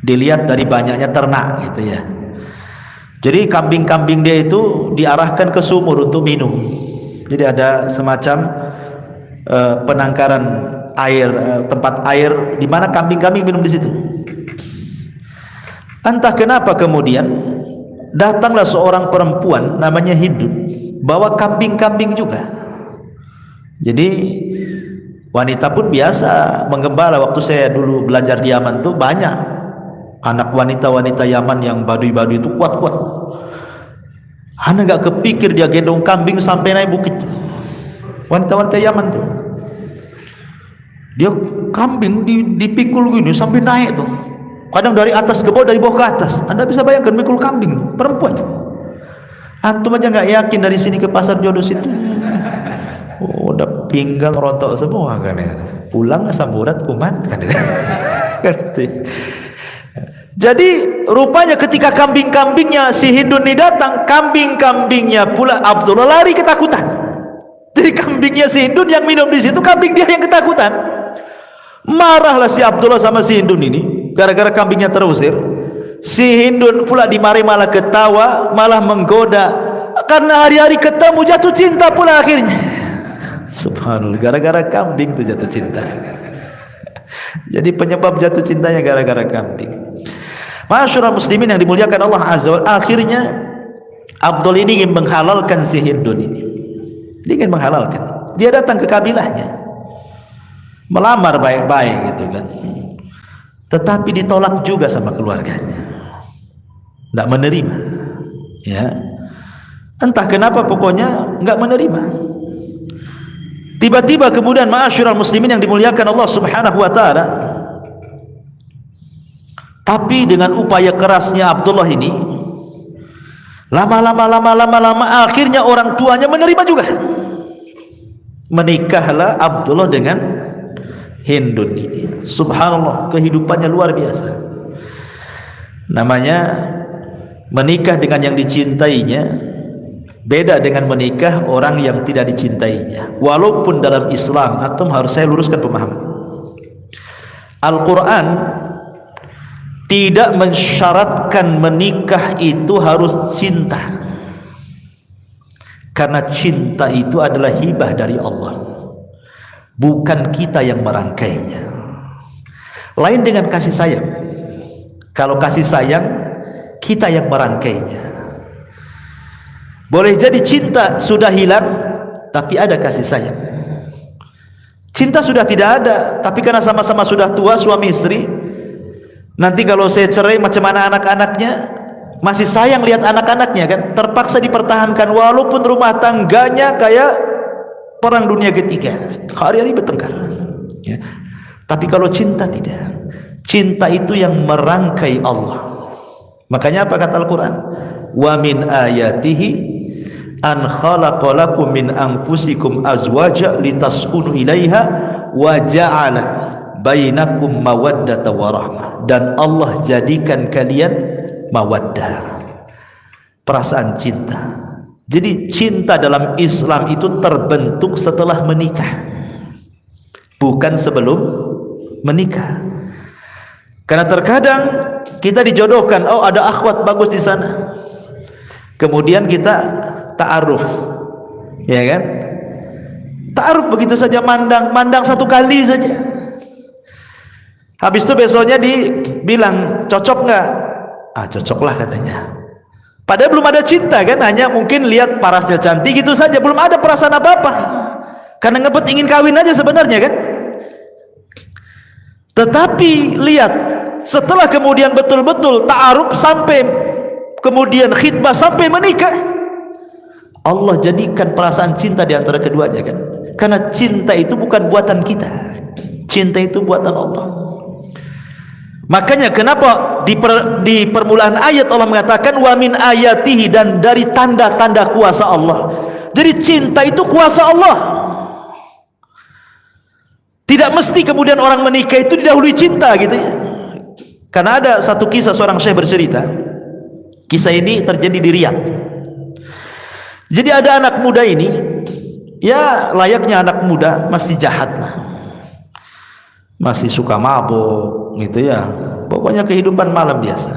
dilihat dari banyaknya ternak gitu ya. Jadi kambing-kambing dia itu diarahkan ke sumur untuk minum. Jadi ada semacam penangkaran air, tempat air di mana kambing-kambing minum di situ. Entah kenapa kemudian datanglah seorang perempuan namanya Hindun, bawa kambing-kambing juga. Jadi wanita pun biasa menggembala. Waktu saya dulu belajar di Yaman tuh banyak anak wanita-wanita Yaman yang badui-badui itu kuat-kuat. Anda gak kepikir dia gendong kambing sampai naik bukit. Wanita-wanita Yaman tuh, dia kambing dipikul gini sampai naik tuh. Kadang dari atas ke bawah, dari bawah ke atas. Anda bisa bayangkan mikul kambing, perempuan. Antum aja nggak yakin dari sini ke pasar jodoh situ. Oh, udah pinggang rontok semua kan ya. Pulang asam urat kumat kan ya. Jadi rupanya ketika kambing-kambingnya si Hindun ini datang, kambing-kambingnya pula Abdullah lari ketakutan. Jadi kambingnya si Hindun yang minum di situ, kambing dia yang ketakutan. Marahlah si Abdullah sama si Hindun ini. Gara-gara kambingnya terusir, si Hindun pula dimari malah ketawa, malah menggoda. Karena hari-hari ketemu jatuh cinta pula akhirnya. Subhanallah, gara-gara kambing tuh jatuh cinta. Jadi penyebab jatuh cintanya gara-gara kambing. Ma'asyiral muslimin yang dimuliakan Allah Azza wa Jalla, akhirnya Abdul ini ingin menghalalkan si Hindun ini. Dia ingin menghalalkan. Dia datang ke kabilahnya, melamar baik-baik gitu kan. Tetapi ditolak juga sama keluarganya, tidak menerima ya. Entah kenapa pokoknya nggak menerima. Tiba-tiba kemudian ma'asyiral muslimin yang dimuliakan Allah Subhanahu wa taala, tapi dengan upaya kerasnya Abdullah ini, lama-lama akhirnya orang tuanya menerima juga. Menikahlah Abdullah dengan Hindun ini. Subhanallah, kehidupannya luar biasa. Namanya menikah dengan yang dicintainya beda dengan menikah orang yang tidak dicintainya. Walaupun dalam Islam, antum harus saya luruskan pemahaman, Al-Quran tidak mensyaratkan menikah itu harus cinta, karena cinta itu adalah hibah dari Allah, bukan kita yang merangkainya. Lain dengan kasih sayang. Kalau kasih sayang, kita yang merangkainya. Boleh jadi cinta sudah hilang, tapi ada kasih sayang. Cinta sudah tidak ada, tapi karena sama-sama sudah tua, suami istri, nanti kalau saya cerai macam mana anak-anaknya, masih sayang lihat anak-anaknya kan, terpaksa dipertahankan walaupun rumah tangganya kayak perang dunia ketiga, hari-hari bertengkar ya. Tapi kalau cinta tidak. Cinta itu yang merangkai Allah. Makanya apa kata Al-Quran? Wa min ayatihi an khalaqa lakum min anfusikum azwaja litaskunu ilaiha wa ja'ala bainakum mawaddata wa rahmah. Dan Allah jadikan kalian mawaddah, perasaan cinta. Jadi cinta dalam Islam itu terbentuk setelah menikah, bukan sebelum menikah. Karena terkadang kita dijodohkan, oh ada akhwat bagus di sana, kemudian kita ta'aruf, ya kan? Ta'aruf begitu saja, mandang satu kali saja. Habis itu besoknya dibilang cocok nggak? Ah cocoklah katanya. Padahal belum ada cinta kan, hanya mungkin lihat parasnya cantik gitu saja, belum ada perasaan apa-apa. Karena ngebet ingin kawin aja sebenarnya kan. Tetapi lihat, setelah kemudian betul-betul ta'aruf sampai kemudian khitbah sampai menikah, Allah jadikan perasaan cinta di antara keduanya kan. Karena cinta itu bukan buatan kita, cinta itu buatan Allah. Makanya kenapa di permulaan ayat Allah mengatakan wa min ayatihi, dan dari tanda-tanda kuasa Allah. Jadi cinta itu kuasa Allah. Tidak mesti kemudian orang menikah itu didahului cinta gitu ya. Karena ada satu kisah seorang syekh bercerita. Kisah ini terjadi di Riyadh. Jadi ada anak muda ini, ya layaknya anak muda, masih jahat lah, masih suka mabuk gitu ya, pokoknya kehidupan malam biasa.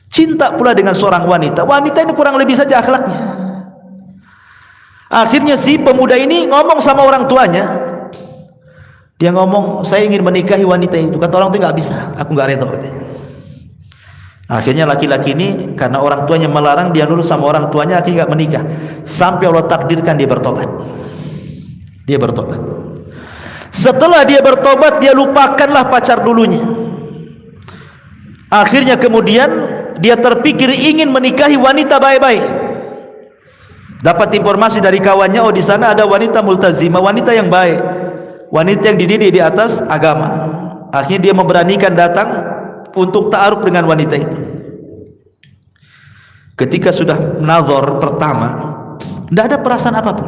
Cinta pula dengan seorang wanita. Wanita ini kurang lebih saja akhlaknya. Akhirnya si pemuda ini ngomong sama orang tuanya. Dia ngomong, saya ingin menikahi wanita itu. Kata orang itu, nggak bisa, aku nggak rela katanya. Akhirnya laki-laki ini karena orang tuanya melarang, dia nurut sama orang tuanya, akhirnya nggak menikah. Sampai Allah takdirkan dia bertobat. Dia bertobat. Setelah dia bertobat, dia lupakanlah pacar dulunya. Akhirnya kemudian dia terpikir ingin menikahi wanita baik-baik. Dapat informasi dari kawannya, oh di sana ada wanita multazimah, wanita yang baik, wanita yang dididik di atas agama. Akhirnya dia memberanikan datang untuk ta'aruf dengan wanita itu. Ketika sudah nazar pertama, tidak ada perasaan apapun.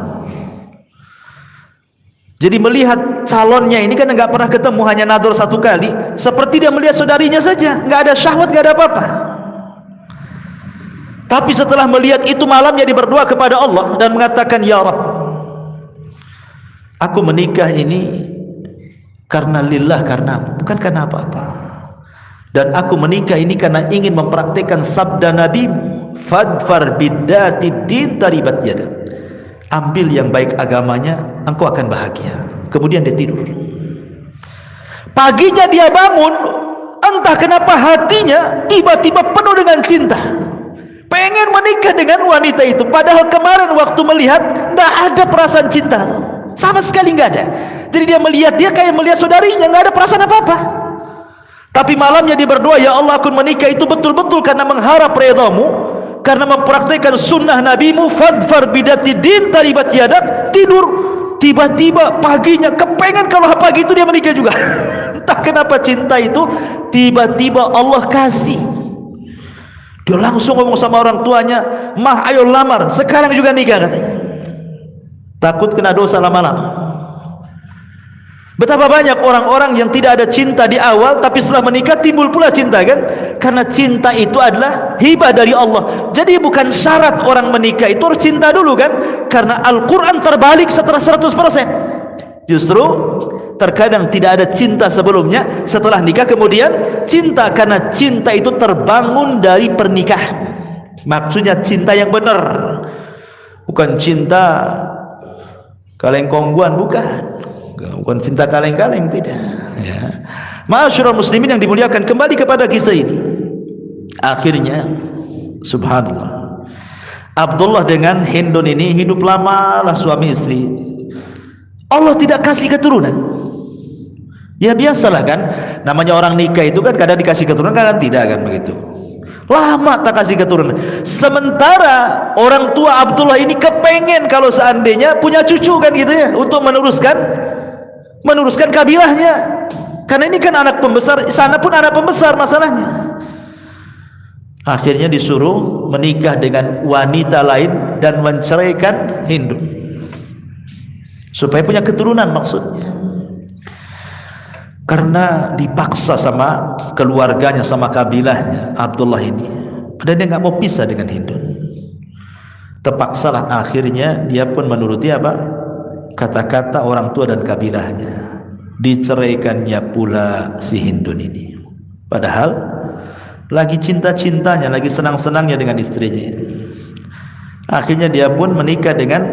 Jadi melihat calonnya ini kan nggak pernah ketemu, hanya nazar satu kali, seperti dia melihat saudarinya saja, nggak ada syahwat, nggak ada apa-apa. Tapi setelah melihat itu, malamnya dia berdoa kepada Allah dan mengatakan, ya Rabb, aku menikah ini karena lillah, karenamu, bukan karena apa-apa. Dan aku menikah ini karena ingin mempraktikkan sabda Nabimu, fadfar biddati din taribat yada. Ambil yang baik agamanya, engkau akan bahagia. Kemudian dia tidur. Paginya dia bangun, entah kenapa hatinya tiba-tiba penuh dengan cinta, pengen menikah dengan wanita itu. Padahal kemarin waktu melihat, tidak ada perasaan cinta tuh, sama sekali nggak ada. Jadi dia melihat, dia kayak melihat saudarinya, nggak ada perasaan apa-apa. Tapi malamnya dia berdoa, ya Allah, aku menikah itu betul-betul karena mengharap ridhamu, karena mempraktikkan sunnah nabimu, fadfar bidati din taribat yadak. Tidur, tiba-tiba paginya kepengen kalau pagi itu dia menikah juga. Entah kenapa cinta itu tiba-tiba Allah kasih. Dia langsung ngomong sama orang tuanya, mah ayo lamar, sekarang juga nikah katanya. Takut kena dosa lama-lama. Betapa banyak orang-orang yang tidak ada cinta di awal, tapi setelah menikah timbul pula cinta, kan? Karena cinta itu adalah hibah dari Allah. Jadi bukan syarat orang menikah itu harus cinta dulu, kan? Karena Al-Quran terbalik setelah 100%. Justru terkadang tidak ada cinta sebelumnya, setelah nikah kemudian cinta, karena cinta itu terbangun dari pernikahan. Maksudnya cinta yang benar, bukan cinta kaleng-kongguan, bukan cinta kaleng-kaleng, tidak ya. Ma'asyiral muslimin yang dimuliakan, kembali kepada kisah ini. Akhirnya subhanallah, Abdullah dengan Hindun ini hidup lamalah suami istri. Allah tidak kasih keturunan. Ya biasalah kan, namanya orang nikah itu kan kadang dikasih keturunan, kadang tidak, kan begitu. Lama tak kasih keturunan. Sementara orang tua Abdullah ini kepengen kalau seandainya punya cucu, kan gitu ya, untuk meneruskan kabilahnya. Karena ini kan anak pembesar, sana pun anak pembesar masalahnya. Akhirnya disuruh menikah dengan wanita lain dan menceraikan Hindu supaya punya keturunan, maksudnya. Karena dipaksa sama keluarganya, sama kabilahnya Abdullah ini, padahal dia nggak mau pisah dengan Hindu. Terpaksalah akhirnya dia pun menuruti apa kata-kata orang tua dan kabilahnya. Diceraikannya pula si Hindun ini, padahal lagi cinta-cintanya, lagi senang-senangnya dengan istrinya. Akhirnya dia pun menikah dengan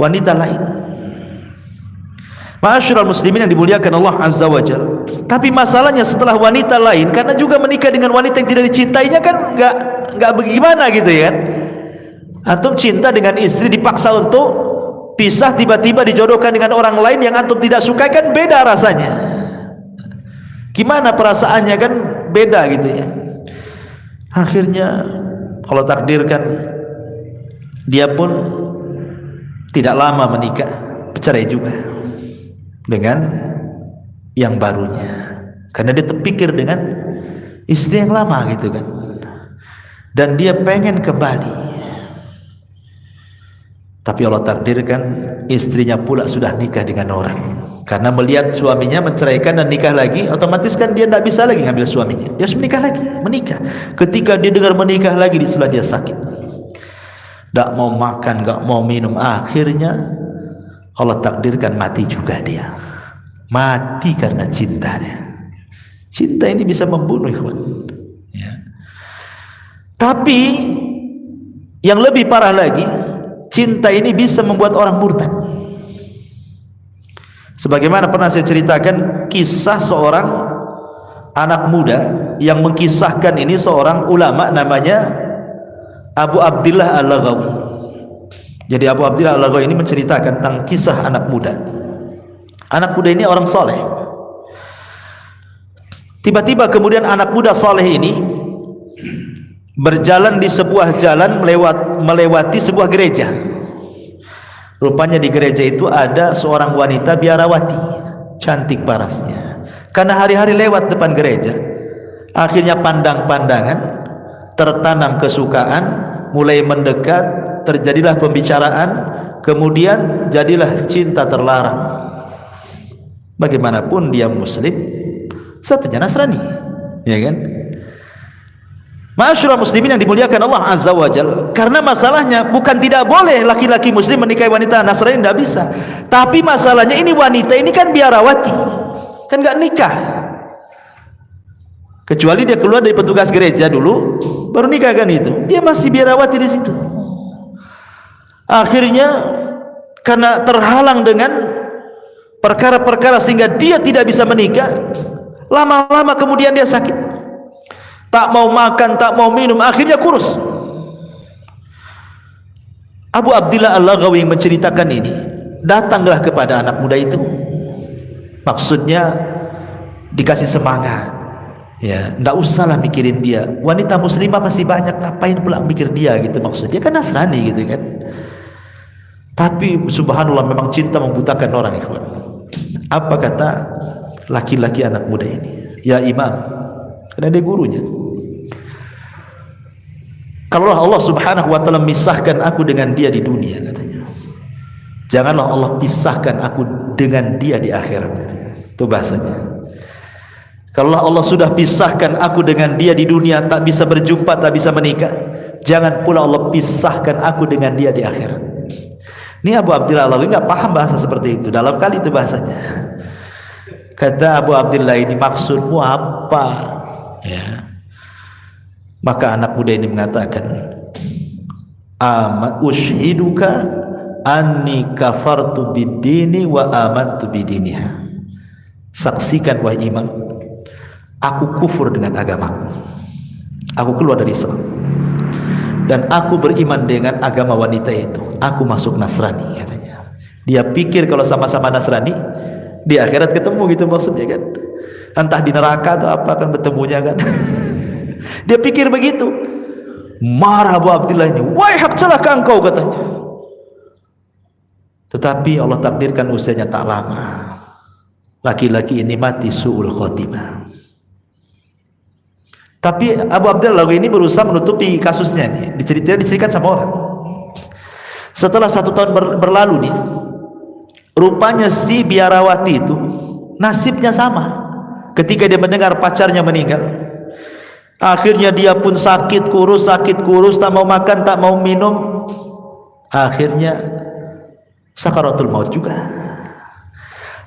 wanita lain. Ma'asyiral muslimin yang dimuliakan Allah Azza wa Jalla. Tapi masalahnya setelah wanita lain, karena juga menikah dengan wanita yang tidak dicintainya, kan nggak bagaimana gitu ya. Antum cinta dengan istri dipaksa untuk pisah, tiba-tiba dijodohkan dengan orang lain yang antum tidak suka, kan beda rasanya. Gimana perasaannya, kan beda gitu ya. Akhirnya Allah takdirkan dia pun tidak lama menikah, bercerai juga dengan yang barunya. karena dia terpikir dengan istri yang lama gitu kan, dan dia pengen kembali. Tapi Allah takdirkan istrinya pula sudah nikah dengan orang. Karena melihat suaminya menceraikan dan nikah lagi, otomatis kan dia tidak bisa lagi ngambil suaminya, dia harus menikah lagi. Ketika dia dengar menikah lagi, setelah dia sakit, tidak mau makan, tidak mau minum, akhirnya Allah takdirkan mati juga dia. Mati karena cintanya. Cinta ini bisa membunuh, ikhwan. Ya. Tapi yang lebih parah lagi, cinta ini bisa membuat orang murtad. Sebagaimana pernah saya ceritakan kisah seorang anak muda yang mengkisahkan ini, seorang ulama namanya Abu Abdillah Al-Laghawi. Jadi Abu Abdillah Al-Laghawi ini menceritakan tentang kisah anak muda. Anak muda ini orang soleh. Tiba-tiba kemudian anak muda soleh ini berjalan di sebuah jalan melewati sebuah gereja. Rupanya di gereja itu ada seorang wanita biarawati, cantik parasnya. Karena hari-hari lewat depan gereja, akhirnya pandang-pandangan, tertanam kesukaan, mulai mendekat, terjadilah pembicaraan, kemudian jadilah cinta terlarang. Bagaimanapun dia muslim, satunya Nasrani, ya kan? Ma'asyiral muslimin yang dimuliakan Allah Azza wa Jalla. Karena masalahnya bukan tidak boleh laki-laki muslim menikahi wanita Nasrani, tidak bisa. Tapi masalahnya ini wanita ini kan biarawati, kan nggak nikah. Kecuali dia keluar dari petugas gereja dulu, baru nikah kan itu. Dia masih biarawati di situ. Akhirnya karena terhalang dengan perkara-perkara sehingga dia tidak bisa menikah. Lama-lama kemudian dia sakit. Tak mau makan, tak mau minum, akhirnya kurus. Abu Abdillah Al-Laghawi menceritakan ini. Datanglah kepada anak muda itu, maksudnya dikasih semangat. Ya, ndak usahlah mikirin dia. Wanita muslimah masih banyak, ngapain pula mikir dia gitu, maksudnya kan Nasrani gitu kan. Tapi subhanallah, memang cinta membutakan orang, ikhwan. Apa kata laki-laki anak muda ini? Ya imam, karena dia gurunya. Kalau Allah subhanahu wa ta'ala misahkan aku dengan dia di dunia, katanya, janganlah Allah pisahkan aku dengan dia di akhirat, katanya. Itu bahasanya. Kalau Allah sudah pisahkan aku dengan dia di dunia, tak bisa berjumpa, tak bisa menikah, jangan pula Allah pisahkan aku dengan dia di akhirat. Ini Abu Abdillah Al-Laghawi nggak paham bahasa seperti itu, dalam kali itu bahasanya. Kata Abu Abdillah ini, maksudmu apa? Ya. Maka anak muda ini mengatakan, ushiduka anni kafartu bid-dini wa amantu bidiniha. Saksikan wahai imam, aku kufur dengan agamaku, aku keluar dari Islam, dan aku beriman dengan agama wanita itu, aku masuk Nasrani, katanya. Dia pikir kalau sama-sama Nasrani di akhirat ketemu gitu, maksudnya kan, entah di neraka atau apa kan bertemunya kan. Dia pikir begitu. Marah Abu Abdillah ini, wahai hak celaka engkau, katanya. Tetapi Allah takdirkan usianya tak lama, laki-laki ini mati su'ul khotimah. Tapi Abu Abdillah ini berusaha menutupi kasusnya nih. Diceritakan sama orang. Setelah 1 tahun berlalu nih, rupanya si biarawati itu nasibnya sama. Ketika dia mendengar pacarnya meninggal, akhirnya dia pun sakit kurus, tak mau makan, tak mau minum, akhirnya sakaratul maut juga.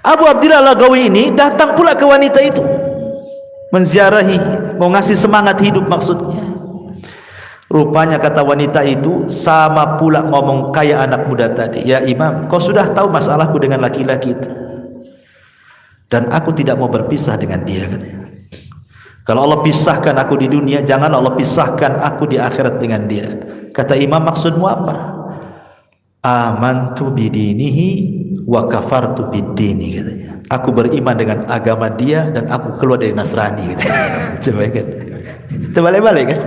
Abu Abdillah Al-Laghawi ini datang pula ke wanita itu, menziarahi, mau ngasih semangat hidup maksudnya. Rupanya kata wanita itu sama pula ngomong kayak anak muda tadi, ya imam, kau sudah tahu masalahku dengan laki-laki itu, dan aku tidak mau berpisah dengan dia, katanya. Kalau Allah pisahkan aku di dunia, jangan Allah pisahkan aku di akhirat dengan dia. Kata imam, maksudmu apa? Amantu bidinihi wa kafartu bidini, katanya. Aku beriman dengan agama dia dan aku keluar dari Nasrani, katanya. Coba kan, terbalik-balik kan.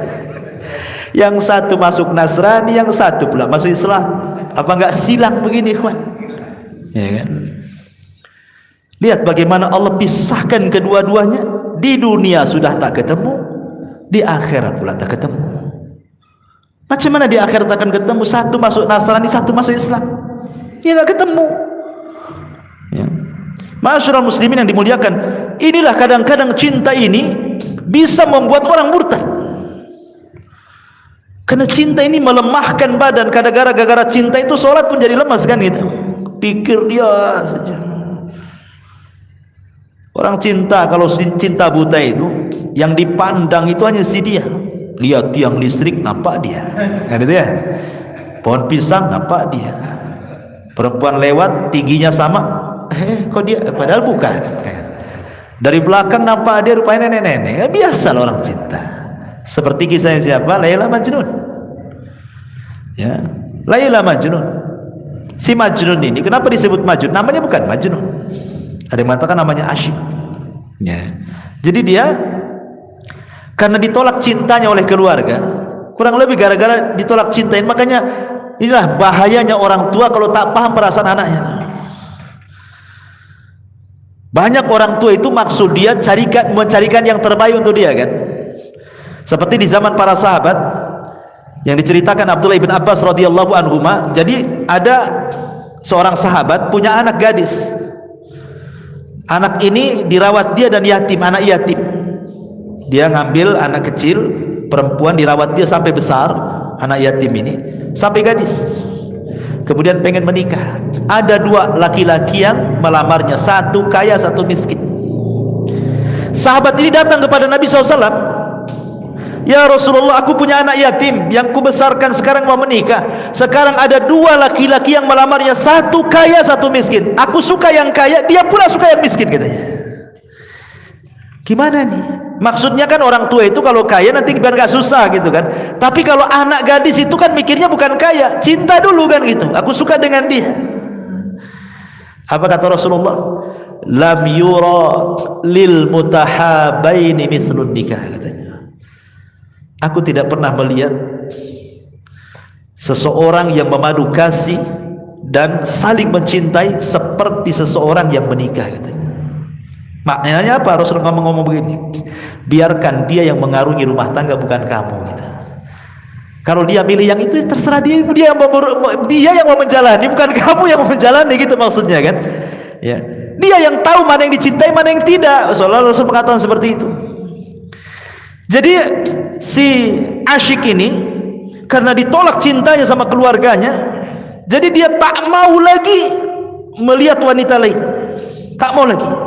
Yang satu masuk Nasrani, yang satu pula masuk Islam. Apa enggak silang begini, ikhwan? Ya kan? Lihat bagaimana Allah pisahkan kedua-duanya di dunia sudah tak ketemu, di akhirat pula tak ketemu. Macam mana di akhirat akan ketemu? Satu masuk Nasrani, satu masuk Islam, ya tak ketemu. Ya. Ma'asyiral muslimin yang dimuliakan, inilah kadang-kadang cinta ini bisa membuat orang murtad. Karena cinta ini melemahkan badan. Kadang-kadang gara-gara cinta itu sholat pun jadi lemas kan gitu. Pikir dia saja. Orang cinta, kalau cinta buta itu yang dipandang itu hanya si dia. Lihat tiang listrik nampak dia, kan itu ya. Pohon pisang nampak dia. Perempuan lewat tingginya sama, kok dia, padahal bukan. Dari belakang nampak dia rupanya nenek-nenek. Biasa orang cinta. Seperti kisahnya siapa? Laila Majnun. Ya, Laila Majnun. Si Majnun ini kenapa disebut Majnun? Namanya bukan Majnun. Ada yang mengatakan namanya asyik. Ya. Jadi dia karena ditolak cintanya oleh keluarga, kurang lebih gara-gara ditolak cintain. Makanya inilah bahayanya orang tua kalau tak paham perasaan anaknya. Banyak orang tua itu maksud dia mencarikan yang terbaik untuk dia kan. Seperti di zaman para sahabat yang diceritakan Abdullah bin Abbas radhiyallahu anhuma. Jadi ada seorang sahabat punya anak gadis. Anak ini dirawat dia dan yatim, anak yatim. Dia ngambil anak kecil perempuan, dirawat dia sampai besar, anak yatim ini sampai gadis. Kemudian pengen menikah. Ada dua laki-laki yang melamarnya, satu kaya, satu miskin. Sahabat ini datang kepada Nabi SAW. Ya Rasulullah, aku punya anak yatim yang kubesarkan sekarang mau menikah. Sekarang ada dua laki-laki yang melamarnya, satu kaya, satu miskin. Aku suka yang kaya, dia pula suka yang miskin, katanya. Gimana nih? Maksudnya kan orang tua itu kalau kaya nanti biar gak susah gitu kan. Tapi kalau anak gadis itu kan mikirnya bukan kaya, cinta dulu kan gitu. Aku suka dengan dia. Apa kata Rasulullah? Lam yura lil mutahabaini mithlun nikah, katanya. Aku tidak pernah melihat seseorang yang memadu kasih dan saling mencintai seperti seseorang yang menikah, katanya. Maknanya apa? Rasulullah ngomong begini, biarkan dia yang mengarungi rumah tangga, bukan kamu gitu. Kalau dia milih yang itu, terserah dia yang mau menjalani, bukan kamu yang mau menjalani, gitu maksudnya kan ya. Dia yang tahu mana yang dicintai, mana yang tidak. Rasul mengatakan seperti itu. Jadi si asyik ini karena ditolak cintanya sama keluarganya, jadi dia tak mau lagi melihat wanita lain, tak mau lagi.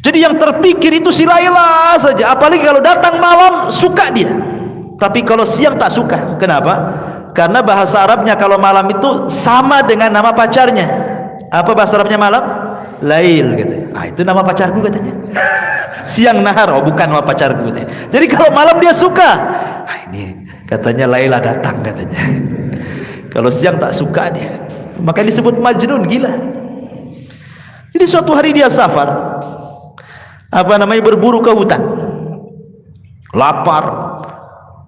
Jadi yang terpikir itu si Laila saja. Apalagi kalau datang malam suka dia, tapi kalau siang tak suka. Kenapa? Karena bahasa Arabnya kalau malam itu sama dengan nama pacarnya. Apa bahasa Arabnya malam? Lail, katanya. Ah, itu nama pacarku, katanya. Siang nahar, oh bukan nama pacarku, katanya. Jadi kalau malam dia suka. Ah, ini katanya Laila datang, katanya. Kalau siang tak suka dia. Maka disebut Majnun, gila. Jadi suatu hari dia safar, berburu ke hutan. Lapar,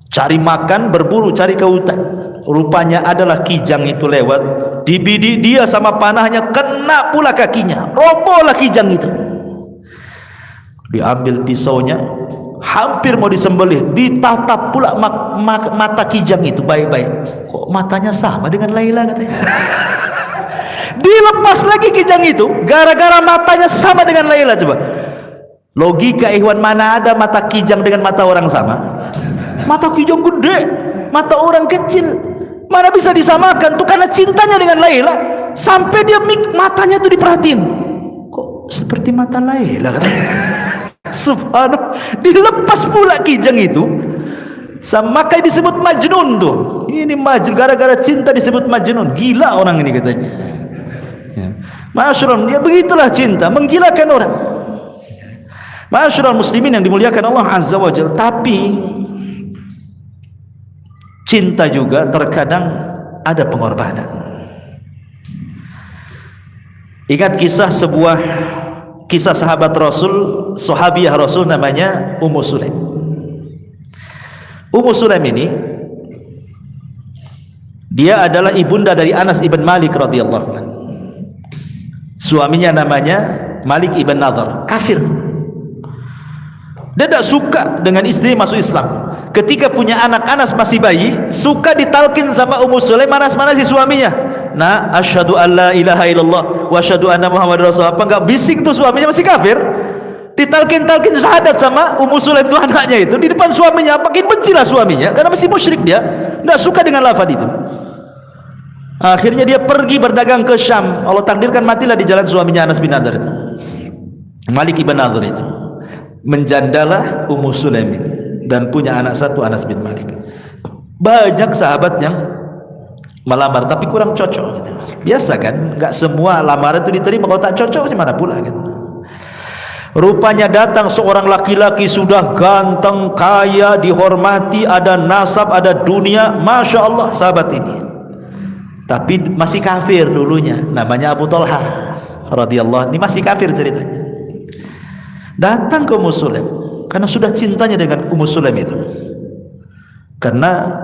cari makan, berburu, cari ke hutan. Rupanya adalah kijang itu lewat, dibidik dia sama panahnya, kena pula kakinya, robohlah kijang itu. Diambil pisaunya, hampir mau disembelih, ditatap pula mata kijang itu baik-baik. Kok matanya sama dengan Laila, katanya. Dilepas lagi kijang itu, gara-gara matanya sama dengan Laila. Coba logika ikhwan, mana ada mata kijang dengan mata orang sama? Mata kijang gede, mata orang kecil, mana bisa disamakan tuh? Karena cintanya dengan Laila sampai dia matanya tuh diperhatiin, kok seperti mata Laila, katanya. Subhanallah, dilepas pula kijang itu. Makanya disebut Majnun tuh. Ini Majnun, gara-gara cinta disebut Majnun. Gila orang ini, katanya ya. Ma'asyiral, dia begitulah cinta, menggilakan orang. Ma'asyiral muslimin yang dimuliakan Allah Azza wa Jalla. Tapi cinta juga terkadang ada pengorbanan. Ingat kisah sahabat Rasul, sahabiah Rasul, namanya Ummu Sulaim. Ummu Sulaim ini dia adalah ibunda dari Anas ibn Malik radhiyallahu anhu. Suaminya namanya Malik ibn Nadhr, kafir. Dia tidak suka dengan istri masuk Islam. Ketika punya anak, Anas masih bayi, suka ditalkin sama Ummu Sulaim, manas-manasi suaminya. Nah, asyhadu an la ilaha illallah wa asyhadu anna Muhammadar Rasulullah. Apa enggak bising tuh suaminya masih kafir? Ditalkin-talkin syahadat sama Ummu Sulaim tuh anaknya itu di depan suaminya. Makin bencilah suaminya karena masih musyrik dia. Tidak suka dengan lafaz itu. Akhirnya dia pergi berdagang ke Syam. Allah takdirkan matilah di jalan suaminya Anas bin Nadhr itu. Malik ibn Nadhr itu. Menjandalah Ummu Sulaim ini dan punya anak satu, Anas bin Malik. Banyak sahabat yang melamar tapi kurang cocok gitu. Biasa kan, enggak semua lamaran itu diterima. Kalau tak cocok gimana pula kan. Rupanya datang seorang laki-laki sudah ganteng, kaya, dihormati, ada nasab, ada dunia, Masya Allah sahabat ini. Tapi masih kafir dulunya, namanya Abu Talha radhiyallahu. Ini masih kafir ceritanya. Datang ke Ummu Sulaim karena sudah cintanya dengan Ummu Sulaim itu. Karena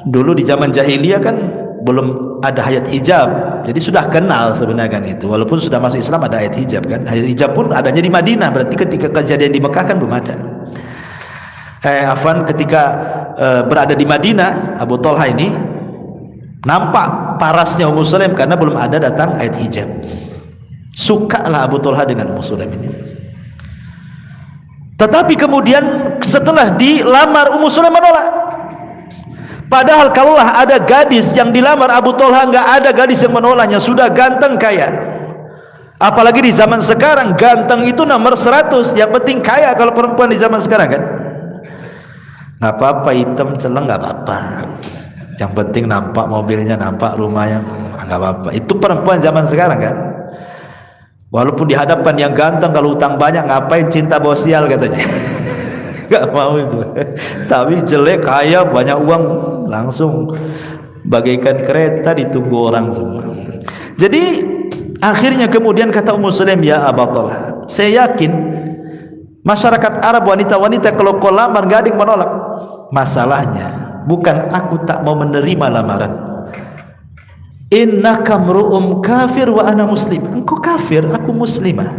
dulu di zaman jahiliyah kan belum ada hayat hijab, jadi sudah kenal sebenarnya kan itu. Walaupun sudah masuk Islam ada hayat hijab kan. Hayat hijab pun adanya di Madinah, berarti ketika kejadian di Mekah kan belum ada. Ketika berada di Madinah, Abu Talha ini nampak parasnya Ummu Sulaim karena belum ada datang hayat hijab. Sukalah Abu Talha dengan Ummu Sulaim ini. Tetapi kemudian setelah dilamar, Ummu Sulaim menolak. Padahal kalaulah ada gadis yang dilamar Abu Talha, enggak ada gadis yang menolaknya, sudah ganteng kaya. Apalagi di zaman sekarang ganteng itu nomor 100, yang penting kaya kalau perempuan di zaman sekarang kan. Enggak apa-apa hitam celeng, enggak apa-apa. Yang penting nampak mobilnya, nampak rumahnya, enggak apa-apa. Itu perempuan zaman sekarang kan. Walaupun di hadapan yang ganteng, kalau utang banyak ngapain cinta bosial katanya. Gak mau itu. Tapi jelek kaya banyak uang langsung bagaikan kereta ditunggu orang semua. Jadi akhirnya kemudian kata Ummu Sulaim, ya Abu Talha, saya yakin masyarakat Arab wanita-wanita kalau kau lamar gak ada yang menolak. Masalahnya bukan aku tak mau menerima lamaran. Innaka mru'um kafir wa ana muslim. Engkau kafir, aku muslimah.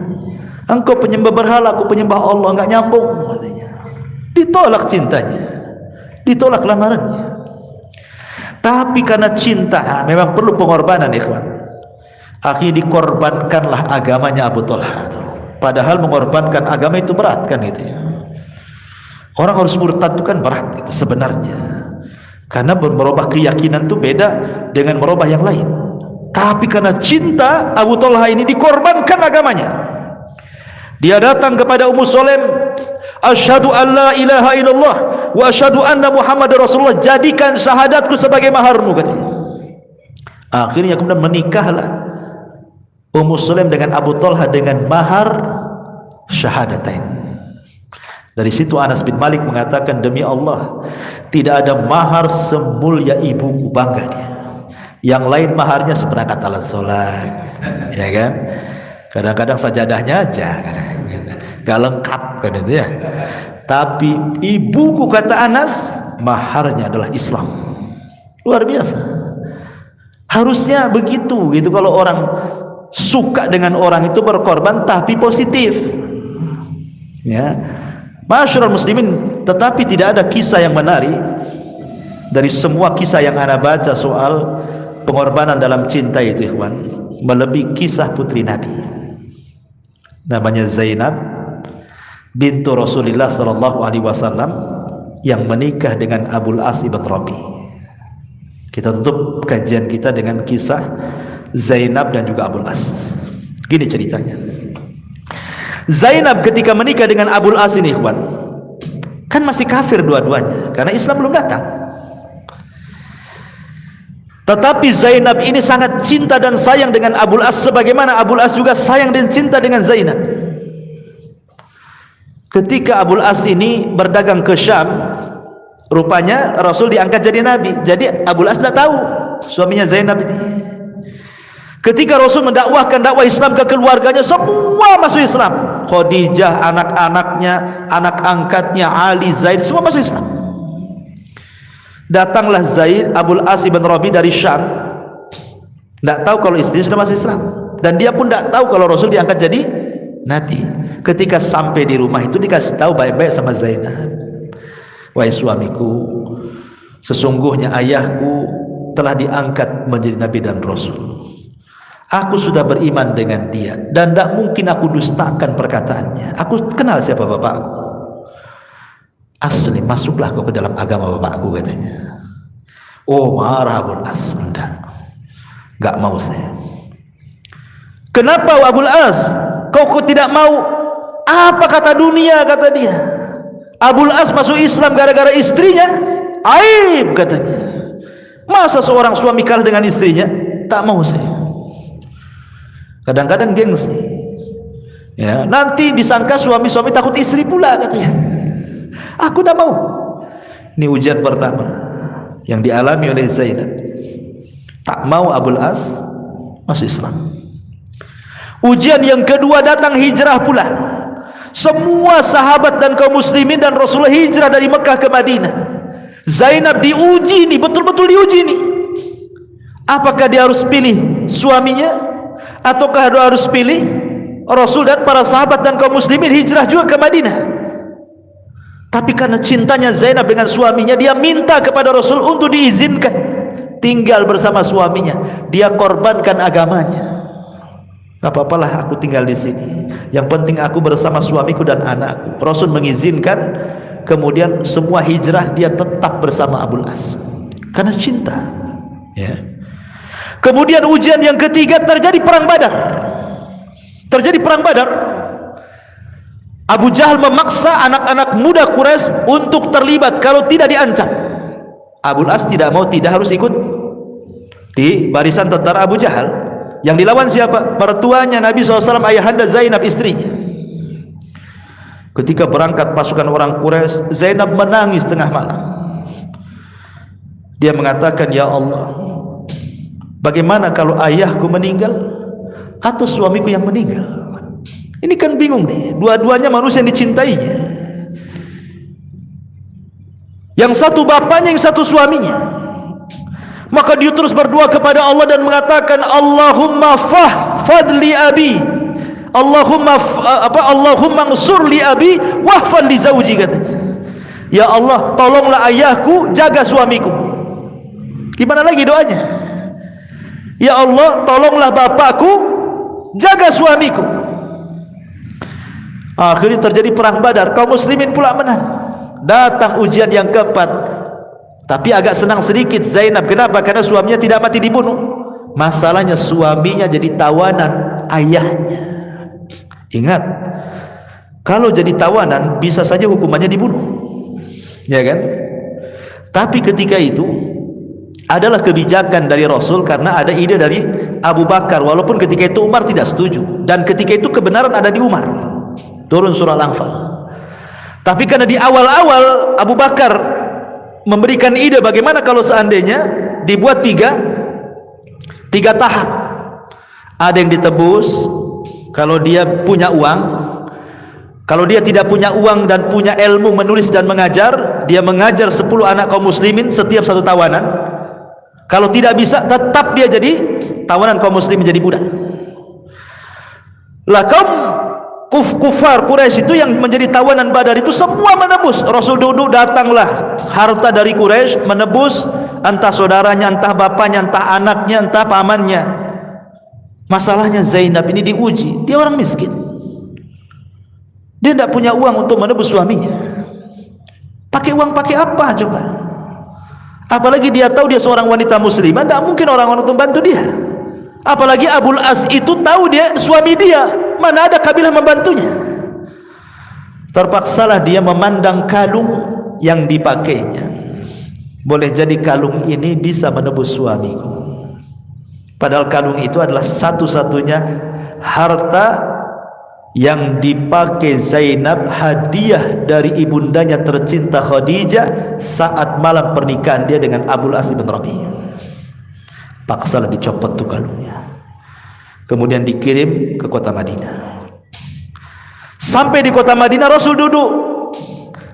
Engkau penyembah berhala, aku penyembah Allah. Enggak nyambung katanya. Ditolak cintanya, ditolak lamarannya. Tapi karena cinta memang perlu pengorbanan, ikhwan. Akhirnya dikorbankanlah agamanya Abu Talha. Padahal mengorbankan agama itu berat kan gitu ya. Orang harus murtad itu kan berat itu sebenarnya. Karena merubah keyakinan itu beda dengan merubah yang lain. Tapi karena cinta, Abu Talha ini dikorbankan agamanya. Dia datang kepada Ummu Sulaim, asyhadu an la ilaha illallah wa asyhadu anna Muhammadar Rasulullah, jadikan syahadatku sebagai maharmu katanya. Akhirnya kemudian menikahlah Ummu Sulaim dengan Abu Talha dengan mahar syahadatain. Dari situ Anas bin Malik mengatakan, demi Allah tidak ada mahar semulia ibuku, bangga dia. Yang lain maharnya seperangkat alat sholat, ya kan? Kadang-kadang sajadahnya aja, gak lengkap kan itu ya. Tapi ibuku, kata Anas, maharnya adalah Islam. Luar biasa. Harusnya begitu gitu. Kalau orang suka dengan orang itu berkorban tapi positif, ya. Masyarul muslimin, tetapi tidak ada kisah yang menarik dari semua kisah yang ana baca soal pengorbanan dalam cinta itu, ikhwan, melebihi kisah putri Nabi namanya Zainab bintu Rasulullah sallallahu alaihi wasallam yang menikah dengan Abul As ibn Rabi. Kita tutup kajian kita dengan kisah Zainab dan juga Abul As. Gini ceritanya. Zainab ketika menikah dengan Abul As ini, ikhwan, kan masih kafir dua-duanya karena Islam belum datang. Tetapi Zainab ini sangat cinta dan sayang dengan Abul As, sebagaimana Abul As juga sayang dan cinta dengan Zainab. Ketika Abul As ini berdagang ke Syam, rupanya Rasul diangkat jadi nabi. Jadi Abul As tidak tahu suaminya Zainab ini. Ketika Rasul mendakwahkan dakwah Islam ke keluarganya, semua masuk Islam. Khadijah, anak-anaknya, anak angkatnya, Ali, Zaid, semua masuk Islam. Datanglah Zaid Abul As ibn Rabi dari Syam, tidak tahu kalau istrinya sudah masuk Islam, dan dia pun tidak tahu kalau Rasul diangkat jadi nabi. Ketika sampai di rumah itu dikasih tahu baik-baik sama Zainab, wahai suamiku, sesungguhnya ayahku telah diangkat menjadi nabi dan rasul. Aku sudah beriman dengan dia dan tidak mungkin aku dustakan perkataannya. Aku kenal siapa bapakku. Asli, masuklah kau ke dalam agama bapakku, katanya. Oh, marah Abul As. Enggak mau saya. Kenapa Abul As? Kau tidak mau? Apa kata dunia, kata dia. Abul As masuk Islam gara-gara istrinya. Aib, katanya. Masa seorang suami kalah dengan istrinya? Tak mau saya. Kadang-kadang gengsi. Ya, nanti disangka suami-suami takut istri pula, katanya. Aku tak mau. Ini ujian pertama yang dialami oleh Zainab. Tak mau Abul As masuk Islam. Ujian yang kedua datang hijrah pula. Semua sahabat dan kaum muslimin dan Rasulullah hijrah dari Mekah ke Madinah. Zainab diuji nih, betul-betul diuji nih. Apakah dia harus pilih suaminya, ataukah dia harus pilih Rasul dan para sahabat dan kaum muslimin hijrah juga ke Madinah? Tapi karena cintanya Zainab dengan suaminya, dia minta kepada Rasul untuk diizinkan tinggal bersama suaminya. Dia korbankan agamanya. Tak apa-apalah aku tinggal di sini. Yang penting aku bersama suamiku dan anakku. Rasul mengizinkan. Kemudian semua hijrah dia tetap bersama Abul As karena cinta. Ya. Kemudian ujian yang ketiga terjadi perang Badar. Terjadi perang Badar. Abu Jahal memaksa anak-anak muda Quraisy untuk terlibat kalau tidak diancam. Abul As tidak mau, tidak harus ikut di barisan tentara Abu Jahal. Yang dilawan siapa? Mertuanya Nabi SAW, ayahanda Zainab, istrinya. Ketika berangkat pasukan orang Quraisy, Zainab menangis tengah malam. Dia mengatakan, ya Allah, bagaimana kalau ayahku meninggal atau suamiku yang meninggal? Ini kan bingung nih, dua-duanya manusia yang dicintainya. Yang satu bapaknya, yang satu suaminya. Maka dia terus berdoa kepada Allah dan mengatakan, Allahumma fadli abi, Allahumma ansur li abi wahfad li zawji, katanya. Ya Allah, tolonglah ayahku, jaga suamiku. Gimana lagi doanya? Ya Allah, tolonglah bapakku, jaga suamiku. Akhirnya terjadi perang Badar, kaum muslimin pula menang. Datang ujian yang keempat. Tapi agak senang sedikit Zainab. Kenapa? Karena suaminya tidak mati dibunuh. Masalahnya suaminya jadi tawanan ayahnya. Ingat, kalau jadi tawanan bisa saja hukumannya dibunuh, ya kan? Tapi ketika itu adalah kebijakan dari Rasul karena ada ide dari Abu Bakar. Walaupun ketika itu Umar tidak setuju, dan ketika itu kebenaran ada di Umar. Turun surah Al-Anfal. Tapi karena di awal-awal Abu Bakar memberikan ide bagaimana kalau seandainya dibuat tiga tahap. Ada yang ditebus kalau dia punya uang. Kalau dia tidak punya uang dan punya ilmu menulis dan mengajar, dia mengajar 10 anak kaum muslimin setiap satu tawanan. Kalau tidak bisa, tetap dia jadi tawanan kaum muslimin, jadi budak. Lah kaum kufar Quraisy itu yang menjadi tawanan Badar itu semua menebus. Rasul duduk, datanglah harta dari Quraisy menebus entah saudaranya, entah bapaknya, entah anaknya, entah pamannya. Masalahnya Zainab ini diuji, dia orang miskin, dia tidak punya uang untuk menebus suaminya. Pakai uang pakai apa coba? Apalagi dia tahu dia seorang wanita muslimah, tidak mungkin orang-orang untuk membantu dia. Apalagi Abul As itu tahu dia suami dia, mana ada kabilah membantunya. Terpaksalah dia memandang kalung yang dipakainya. Boleh jadi kalung ini bisa menebus suamiku. Padahal kalung itu adalah satu-satunya harta yang dipakai Zainab, hadiah dari ibundanya tercinta Khadijah saat malam pernikahan dia dengan Abul As bin Rabi'. Paksalah dicopot tuh kalungnya, kemudian dikirim ke kota Madinah. Sampai di kota Madinah Rasul duduk.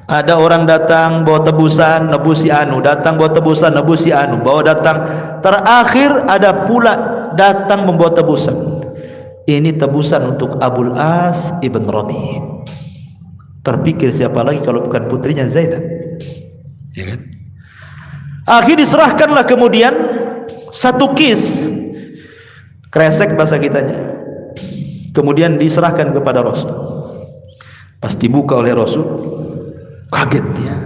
Ada orang datang bawa tebusan, nebusi anu, datang bawa tebusan, nebusi anu, bawa datang. Terakhir ada pula datang membawa tebusan. Ini tebusan untuk Abul As ibn Rabi'. Terpikir siapa lagi kalau bukan putrinya Zainab, ya kan? Akhirnya diserahkanlah kemudian satu kis kresek bahasa kitanya, kemudian diserahkan kepada Rasul. Pas dibuka oleh Rasul, kaget dia.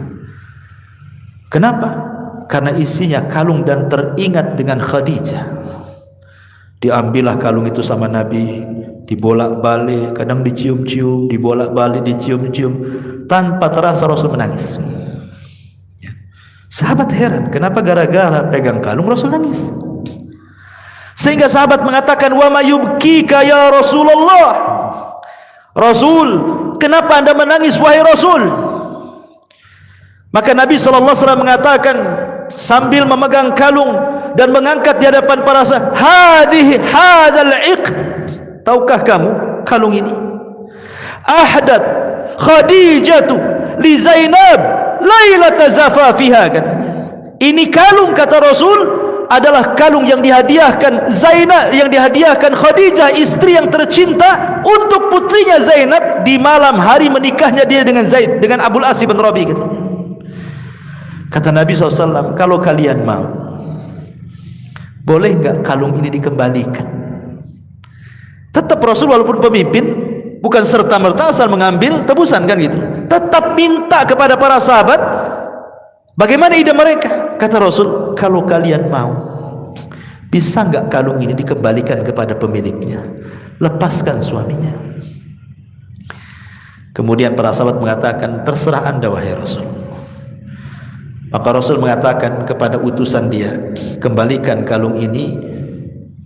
Kenapa? Karena isinya kalung dan teringat dengan Khadijah. Diambillah kalung itu sama Nabi, dibolak-balik, kadang dicium-cium, dibolak-balik, dicium-cium, tanpa terasa Rasul menangis. Ya. Sahabat heran, kenapa gara-gara pegang kalung Rasul nangis? Sehingga sahabat mengatakan, wa ma yubkika ya Rasulullah. Rasul, kenapa anda menangis wahai Rasul? Maka Nabi SAW mengatakan sambil memegang kalung dan mengangkat di hadapan para sahabat, hadzal iqd, tahukah kamu kalung ini? Ahdat Khadijatu li Zainab lailata zafafiha, katanya. Ini kalung, kata Rasul, adalah kalung yang dihadiahkan Zainab, yang dihadiahkan Khadijah, istri yang tercinta, untuk putrinya Zainab di malam hari menikahnya dia dengan Zaid, dengan Abul As bin Rabi', katanya. Kata Nabi SAW, kalau kalian mau, boleh enggak kalung ini dikembalikan? Tetap Rasul walaupun pemimpin, bukan serta-merta asal mengambil tebusan, kan gitu. Tetap minta kepada para sahabat, bagaimana ide mereka? Kata Rasul, kalau kalian mau, bisa enggak kalung ini dikembalikan kepada pemiliknya? Lepaskan suaminya. Kemudian para sahabat mengatakan, terserah anda wahai Rasul. Maka Rasul mengatakan kepada utusan dia, kembalikan kalung ini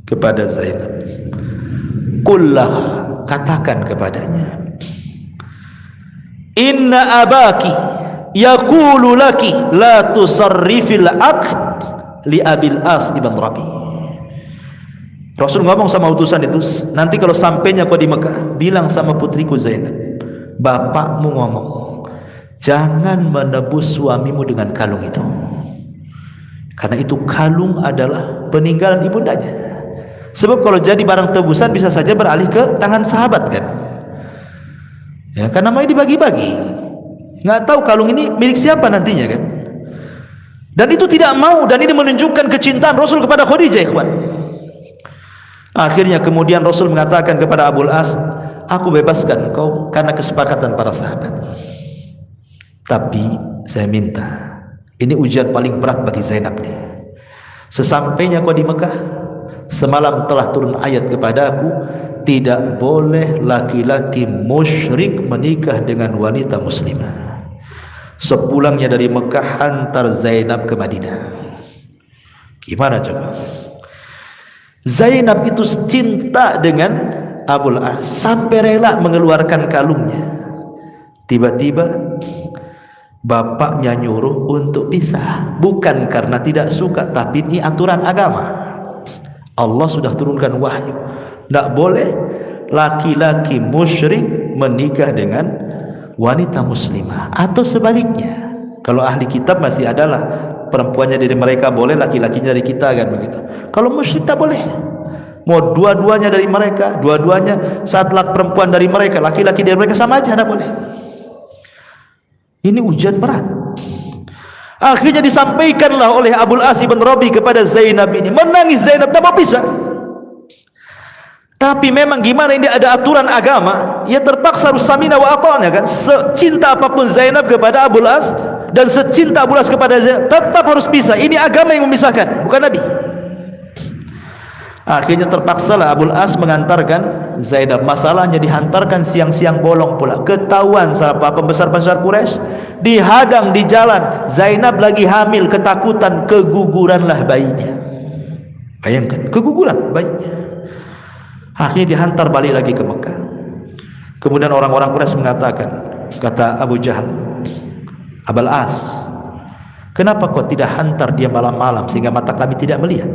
kepada Zainab. Qullah, katakan kepadanya, inna abaki yaqulu laki la tusarrifil aqd li Abil As ibn Rabi'. Rasul ngomong sama utusan itu, nanti kalau sampainya kau di Mekah, bilang sama putriku Zainab, bapakmu ngomong, jangan menebus suamimu dengan kalung itu, karena itu kalung adalah peninggalan ibundanya. Sebab kalau jadi barang tebusan bisa saja beralih ke tangan sahabat, kan? Ya, karena namanya dibagi-bagi, nggak tahu kalung ini milik siapa nantinya, kan? Dan itu tidak mau, dan ini menunjukkan kecintaan Rasul kepada Khadijah, ikhwan. Akhirnya kemudian Rasul mengatakan kepada Abul As, aku bebaskan kau karena kesepakatan para sahabat. Tapi saya minta, ini ujian paling berat bagi Zainab nih. Sesampainya kau di Mekah, semalam telah turun ayat kepadaku, tidak boleh laki-laki musyrik menikah dengan wanita muslimah. Sepulangnya dari Mekah, hantar Zainab ke Madinah. Gimana coba? Zainab itu cinta dengan Abul As sampai rela mengeluarkan kalungnya. Tiba-tiba bapaknya nyuruh untuk pisah, bukan karena tidak suka, tapi ini aturan agama. Allah sudah turunkan wahyu, tidak boleh laki-laki musyrik menikah dengan wanita muslimah, atau sebaliknya. Kalau ahli kitab masih adalah perempuannya dari mereka boleh, laki-lakinya dari kita, kan begitu. Kalau musyrik tak boleh. Mau dua-duanya dari mereka, dua-duanya saat perempuan dari mereka, laki-laki dari mereka, sama aja, tidak boleh. Ini ujian berat. Akhirnya disampaikanlah oleh Abul As bin Rabi' kepada Zainab ini. Menangis Zainab, tak mau pisah. Tapi memang gimana, ini ada aturan agama, ya terpaksa harus samina wa ata'na, kan? Secinta apapun Zainab kepada Abul As dan secinta Abul As kepada Zainab, tetap harus pisah. Ini agama yang memisahkan, bukan Nabi. Akhirnya terpaksalah Abul As mengantarkan Zainab. Masalahnya dihantarkan siang-siang bolong pula. Ketahuan sama pembesar-pembesar Quraisy, dihadang di jalan. Zainab lagi hamil, ketakutan, keguguranlah bayinya. Bayangkan, keguguran bayinya. Akhirnya dihantar balik lagi ke Mekah. Kemudian orang-orang Quraisy mengatakan, kata Abu Jahal, Abul As, kenapa kau tidak hantar dia malam-malam sehingga mata kami tidak melihat?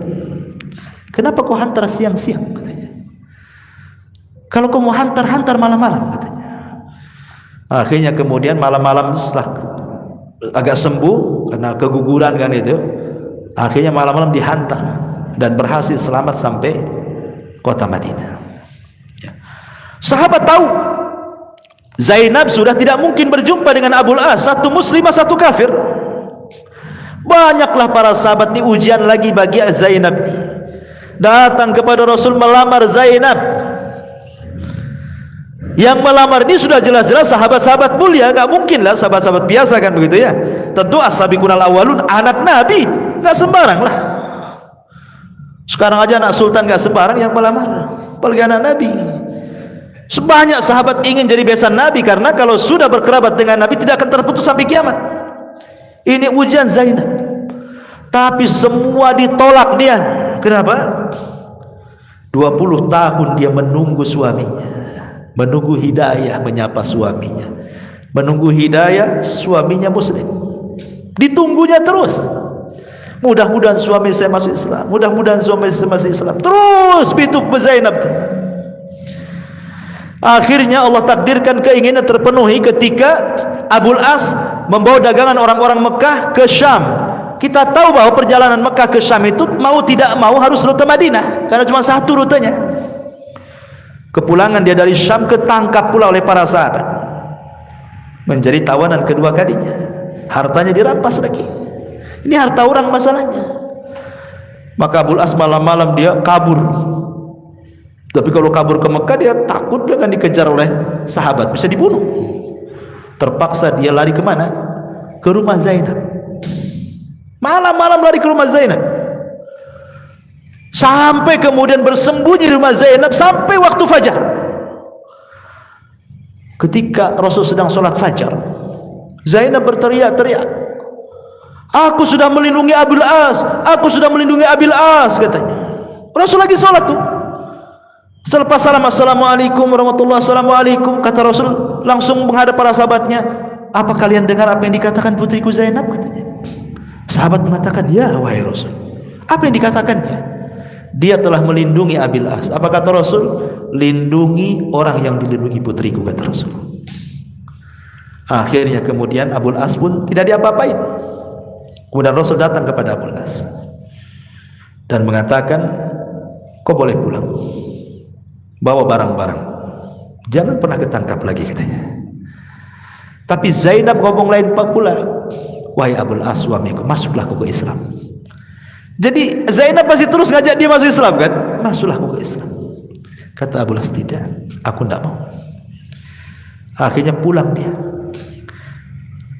Kenapa kau hantar siang-siang, katanya? Kalau kau mau hantar malam-malam, katanya. Akhirnya kemudian malam-malam setelah agak sembuh karena keguguran, kan itu, akhirnya malam-malam dihantar dan berhasil selamat sampai kota Madinah. Sahabat tahu Zainab sudah tidak mungkin berjumpa dengan Abul As, satu muslimah satu kafir. Banyaklah para sahabat ini ujian lagi bagi Zainab, datang kepada Rasul melamar Zainab. Yang melamar ini sudah jelas-jelas sahabat-sahabat mulia, gak mungkin lah sahabat-sahabat biasa kan begitu ya. Tentu as-sabiqunal awwalun, anak Nabi, gak sembarang lah. Sekarang aja anak sultan gak sembarang yang melamar, apalagi anak Nabi. Sebanyak sahabat ingin jadi besan Nabi, karena kalau sudah berkerabat dengan Nabi tidak akan terputus sampai kiamat. Ini ujian Zainab, tapi semua ditolak dia. Kenapa? 20 tahun dia menunggu suaminya, menunggu hidayah menyapa suaminya, menunggu hidayah suaminya muslim, ditunggunya terus. Mudah-mudahan suami saya masuk Islam, mudah-mudahan suami saya masuk Islam. Terus bituk Zainab. Akhirnya Allah takdirkan keinginan terpenuhi ketika Abul As membawa dagangan orang-orang Mekah ke Syam. Kita tahu bahwa perjalanan Mekah ke Syam itu mau tidak mau harus rute Madinah, karena cuma satu rutenya. Kepulangan dia dari Syam ketangkap pula oleh para sahabat, menjadi tawanan kedua kalinya. Hartanya dirampas lagi. Ini harta orang masalahnya. Maka Abul As malam-malam dia kabur. Tapi kalau kabur ke Mekah dia takut dia akan dikejar oleh sahabat, bisa dibunuh. Terpaksa dia lari kemana? Ke rumah Zainab. Malam-malam lari ke rumah Zainab, sampai kemudian bersembunyi di rumah Zainab sampai waktu fajar. Ketika Rasul sedang sholat fajar, Zainab berteriak-teriak, "Aku sudah melindungi Abul As, aku sudah melindungi Abil As," katanya. Rasul lagi sholat tuh. Selepas salam, "Assalamualaikum warahmatullahi wabarakatuh," kata Rasul, langsung menghadap para sahabatnya, "Apa kalian dengar apa yang dikatakan putriku Zainab?" katanya. Sahabat mengatakan, "Ya wahai Rasul." Apa yang dikatakannya? "Dia telah melindungi Abil As." Apa kata Rasul? "Lindungi orang yang dilindungi putriku," kata Rasul. Akhirnya kemudian Abul As pun tidak diapa-apain. Kemudian Rasul datang kepada Abul As dan mengatakan, "Kau boleh pulang, bawa barang-barang, jangan pernah ketangkap lagi," katanya. Tapi Zainab ngomong lain pula, "Wahai Abul As, suamiku, masuklah kau ke Islam." Jadi Zainab masih terus ngajak dia masuk Islam kan? "Masuklah kau ke Islam." Kata Abul As, "Tidak, aku tidak mau." Akhirnya pulang dia.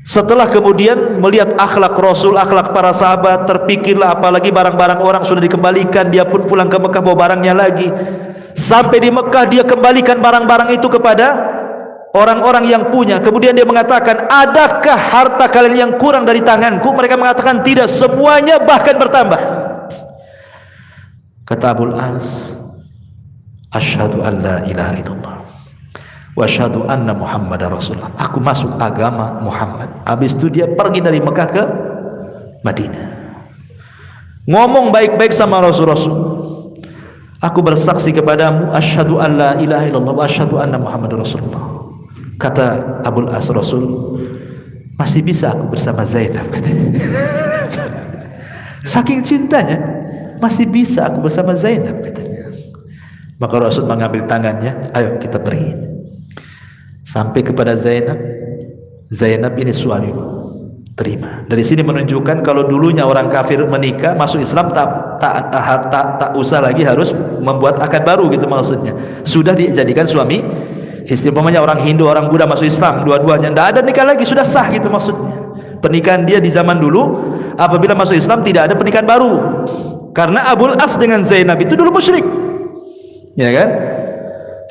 Setelah kemudian melihat akhlak Rasul, akhlak para sahabat, terpikirlah apalagi barang-barang orang sudah dikembalikan, dia pun pulang ke Mekah bawa barangnya lagi. Sampai di Mekah dia kembalikan barang-barang itu kepada orang-orang yang punya. Kemudian dia mengatakan, "Adakah harta kalian yang kurang dari tanganku?" Mereka mengatakan, "Tidak, semuanya bahkan bertambah." Kata Abul As, "Asyhadu an la ilaha illallah wa asyhadu anna Muhammadar Rasulullah." Aku masuk agama Muhammad. Habis itu dia pergi dari Mekah ke Madinah. Ngomong baik-baik sama Rasul-Rasul. "Aku bersaksi kepadamu, asyhadu an la ilaha illallah wa asyhadu anna Muhammadar Rasulullah." Kata Abul As, "Rasul, masih bisa aku bersama Zainab," katanya. Saking cintanya, masih bisa aku bersama Zainab, katanya. Maka Rasul mengambil tangannya, "Ayo kita pergi." Sampai kepada Zainab, "Zainab, ini suamimu, terima." Dari sini menunjukkan kalau dulunya orang kafir menikah masuk Islam tak usah lagi harus membuat akad baru gitu, maksudnya sudah dijadikan suami istri. Umpamanya orang Hindu, orang Buddha masuk Islam, dua-duanya tidak ada nikah lagi, sudah sah gitu maksudnya. Pernikahan dia di zaman dulu, apabila masuk Islam tidak ada pernikahan baru, karena Abul As dengan Zainab itu dulu musyrik, ya kan?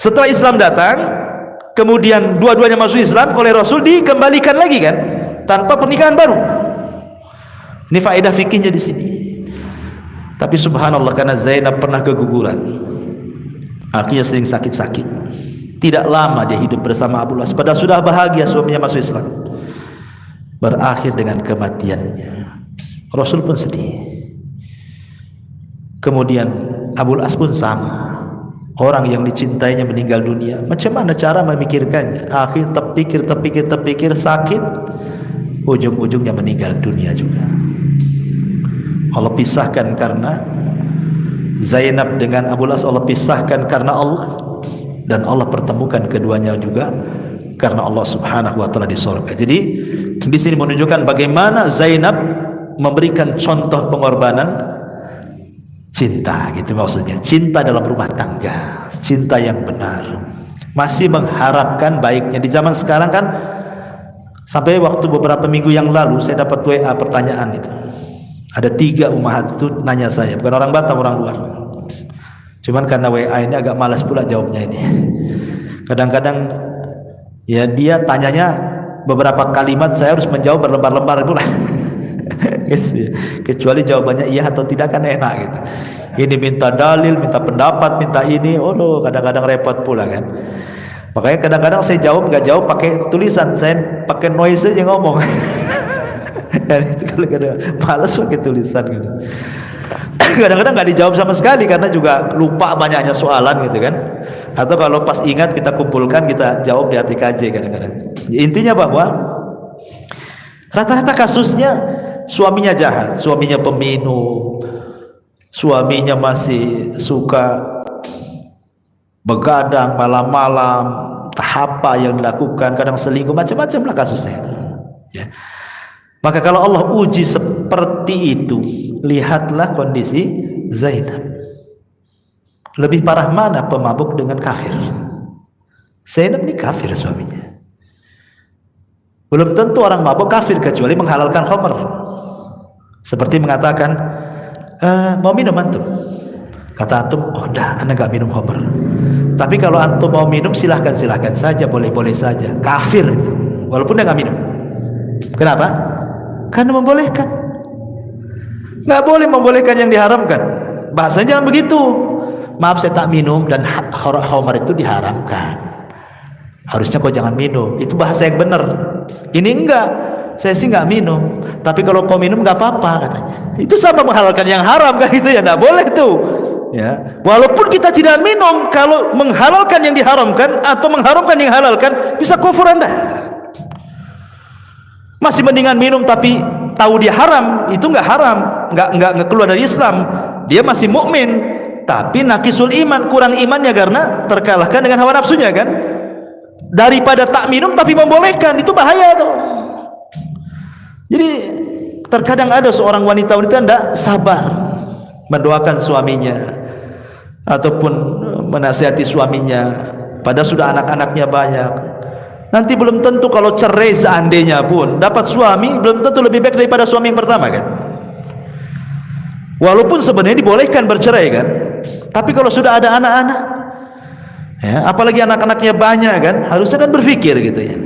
Setelah Islam datang, kemudian dua-duanya masuk Islam oleh Rasul, dikembalikan lagi kan, tanpa pernikahan baru. Ini faedah fikihnya di sini. Tapi subhanallah, karena Zainab pernah keguguran, akhirnya sering sakit-sakit. Tidak lama dia hidup bersama Abul As, padahal sudah bahagia suaminya masuk Islam. Berakhir dengan kematiannya. Rasul pun sedih. Kemudian Abul As pun sama. Orang yang dicintainya meninggal dunia, macam mana cara memikirkannya? Akhir terpikir sakit, ujung-ujungnya meninggal dunia juga. Allah pisahkan karena Zainab dengan Abul As, Allah pisahkan karena Allah. dan Allah pertemukan keduanya juga karena Allah Subhanahu wa taala di surga. Jadi di sini menunjukkan bagaimana Zainab memberikan contoh pengorbanan cinta, gitu maksudnya. Cinta dalam rumah tangga, cinta yang benar. Masih mengharapkan baiknya. Di zaman sekarang kan, sampai waktu beberapa minggu yang lalu saya dapat WA pertanyaan itu. Ada 3 ummahat itu nanya saya, bukan orang Batam, orang luar. Cuman karena WA ini agak malas pula jawabnya ini. Kadang-kadang ya dia tanyanya beberapa kalimat, saya harus menjawab berlembar-lembar pula. Kecuali jawabannya iya atau tidak kan enak gitu. Ini minta dalil, minta pendapat, minta ini, kadang-kadang repot pula kan. Makanya kadang-kadang saya nggak jawab pakai tulisan, saya pakai noise aja ngomong. Dan itu kadang-kadang malas pakai tulisan gitu. Kadang-kadang nggak dijawab sama sekali karena juga lupa banyaknya soalan gitu kan. Atau kalau pas ingat kita kumpulkan, kita jawab di ATKJ kadang-kadang. Intinya bahwa rata-rata kasusnya suaminya jahat, suaminya peminum, suaminya masih suka begadang malam-malam, apa yang dilakukan, kadang selingkuh, macam-macam lah kasusnya itu. Ya. Maka kalau Allah uji seperti itu, lihatlah kondisi Zainab. Lebih parah mana pemabuk dengan kafir? Zainab ini kafir suaminya. Belum tentu orang mabuk kafir kecuali menghalalkan khamr. Seperti mengatakan, mau minum antum? Kata antum, oh dah, anda gak minum khamr. Tapi kalau antum mau minum silahkan saja, boleh-boleh saja. Kafir itu, walaupun dia gak minum. Kenapa? Karena membolehkan. Gak boleh membolehkan yang diharamkan. Bahasanya jangan begitu. Maaf saya tak minum dan khamr itu diharamkan. Harusnya kau jangan minum. Itu bahasa yang benar. Ini enggak. Saya sih nggak minum, tapi kalau kau minum nggak apa-apa katanya. Itu sama menghalalkan yang haram kan, itu ya nggak boleh tuh. Ya, walaupun kita tidak minum, kalau menghalalkan yang diharamkan atau mengharamkan yang halalkan, bisa kufur Anda. Masih mendingan minum tapi tahu dia haram, itu nggak haram, nggak keluar dari Islam. Dia masih mukmin, tapi naqisul iman, kurang imannya karena terkalahkan dengan hawa nafsunya kan. Daripada tak minum tapi membolehkan, itu bahaya tuh. Jadi terkadang ada seorang wanita tidak sabar mendoakan suaminya ataupun menasihati suaminya, padahal sudah anak-anaknya banyak. Nanti belum tentu kalau cerai seandainya pun dapat suami, belum tentu lebih baik daripada suami yang pertama kan. Walaupun sebenarnya dibolehkan bercerai kan, tapi kalau sudah ada anak-anak, ya, apalagi anak-anaknya banyak kan, harusnya kan berpikir gitu ya.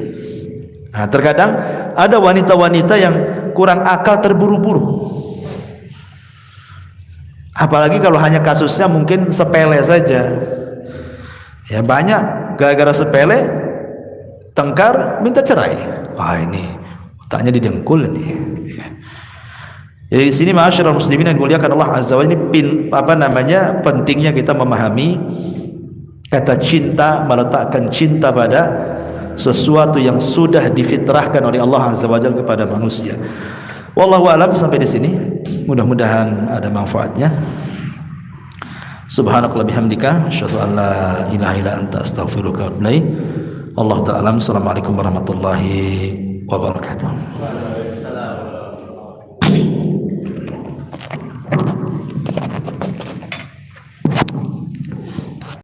Nah, terkadang ada wanita-wanita yang kurang akal, terburu-buru. Apalagi kalau hanya kasusnya mungkin sepele saja. Ya banyak gara-gara sepele tengkar minta cerai. Wah ini otaknya didengkul nih. Ya. Jadi di sini ma'asyiral muslimin yang dimuliakan Allah Azza wa Jalla, ini pentingnya kita memahami kata cinta, meletakkan cinta pada sesuatu yang sudah difitrahkan oleh Allah Azza wa Jalla kepada manusia. Wallahu a'lam. Sampai di sini, mudah-mudahan ada manfaatnya. Subhanakallah bihamdika asyhadu an la ilaha illa anta astaghfiruka wa atubu ilaik. Allah ta'ala. Assalamualaikum warahmatullahi wabarakatuh.